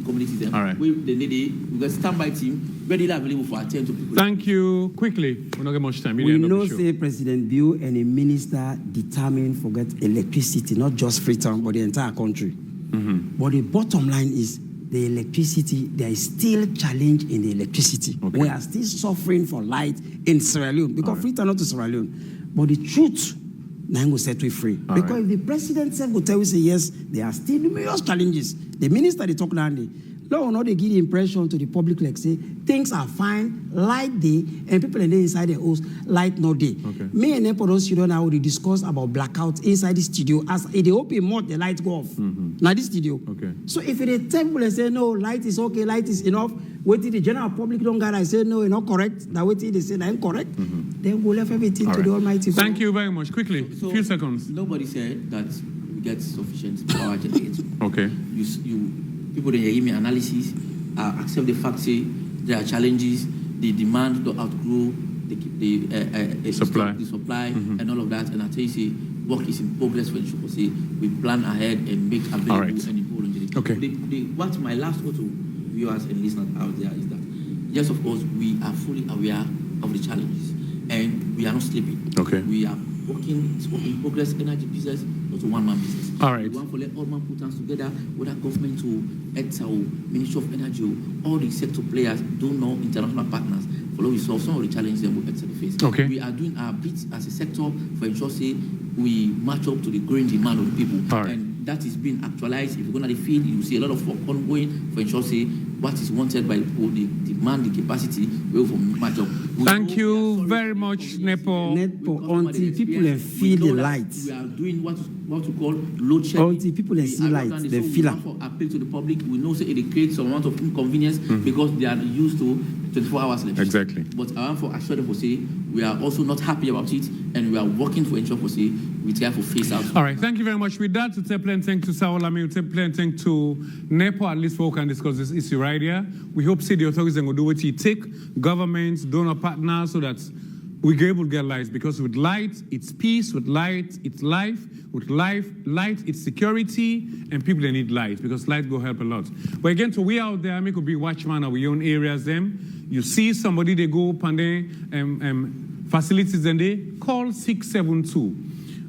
communities there. All right. We get standby team readily available for attend to people. Thank you. Quickly, we don't get much time. We know say President Bill and a minister determined to get electricity, not just Freetown, but the entire country. But the bottom line is the electricity, there is still challenge in the electricity. Okay. We are still suffering for light in Sierra Leone, because Freetown not to Sierra Leone. But the truth now go set we free. All Because right. if the president said go tell we say yes, there are still numerous challenges. The minister they talk now, no, no, they give the impression to the public like say things are fine, light day, and people in there inside the house light no day. Okay. Me and Nepo those children now we discuss about blackouts inside the studio as they open more the light go off. Now this studio. Okay. So if they tell people and say no, light is okay, light is enough, wait till the general public don't gather and say no, it's not correct. Now wait till they say that incorrect, then we'll left everything All to right. the Almighty. Thank you very much. Quickly, few seconds. Nobody said that we get sufficient power generated. Okay. People they give me analysis, accept the fact say there are challenges, the demand don't outgrow the Supply. the supply and all of that. And I tell you, say work is in progress for ensure say we plan ahead and make available All right. and important. Okay. What my last word to viewers and listeners out there is that yes, of course, we are fully aware of the challenges and we are not sleeping. Okay. We are working, it's work in progress energy business, not a one-man business. All right. We want to let all man put hands together, whether government to ETSA or Ministry of Energy or all the sector players, don't know international partners. Follow we solve some of the challenges that we ETSA face. Okay. We are doing our bit as a sector for ensure say we match up to the growing demand of the people. All right. And that is being actualized. If you go to the field, you see a lot of work ongoing for ensure say what is wanted by the people, the demand, the capacity, we will match up. Thank you very much, Nepo. Until people feel the light. We are doing what we call load shedding. Until people see light, they feel it. We appeal to the public. We know say it creates some amount of inconvenience because they are used to 24 hours left. Exactly. But I want to assure them for say we are also not happy about it, and we are working to ensure for say we try to face out. All right, thank you very much. With that, we say plenty thank to Saolami, we say plenty thank to Nepo, at least we can discuss this issue right here. We hope see the authorities will do what it take, governments, donor partners, so that we're able to get light. Because with light, it's peace. With light, it's life. With life, light, it's security. And people, they need light because light will help a lot. But again, so we out there, make a big watchman of our own areas. Them, you see somebody, they go up and they facilities, and they call 672.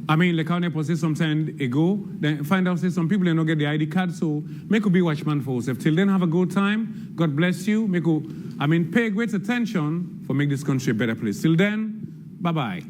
I mean, like how Nepo said some time ago, then find out say some people they don't get the ID card, so make a be watchman for yourself. Till then, have a good time. God bless you. Pay great attention for make this country a better place. Till then, bye-bye.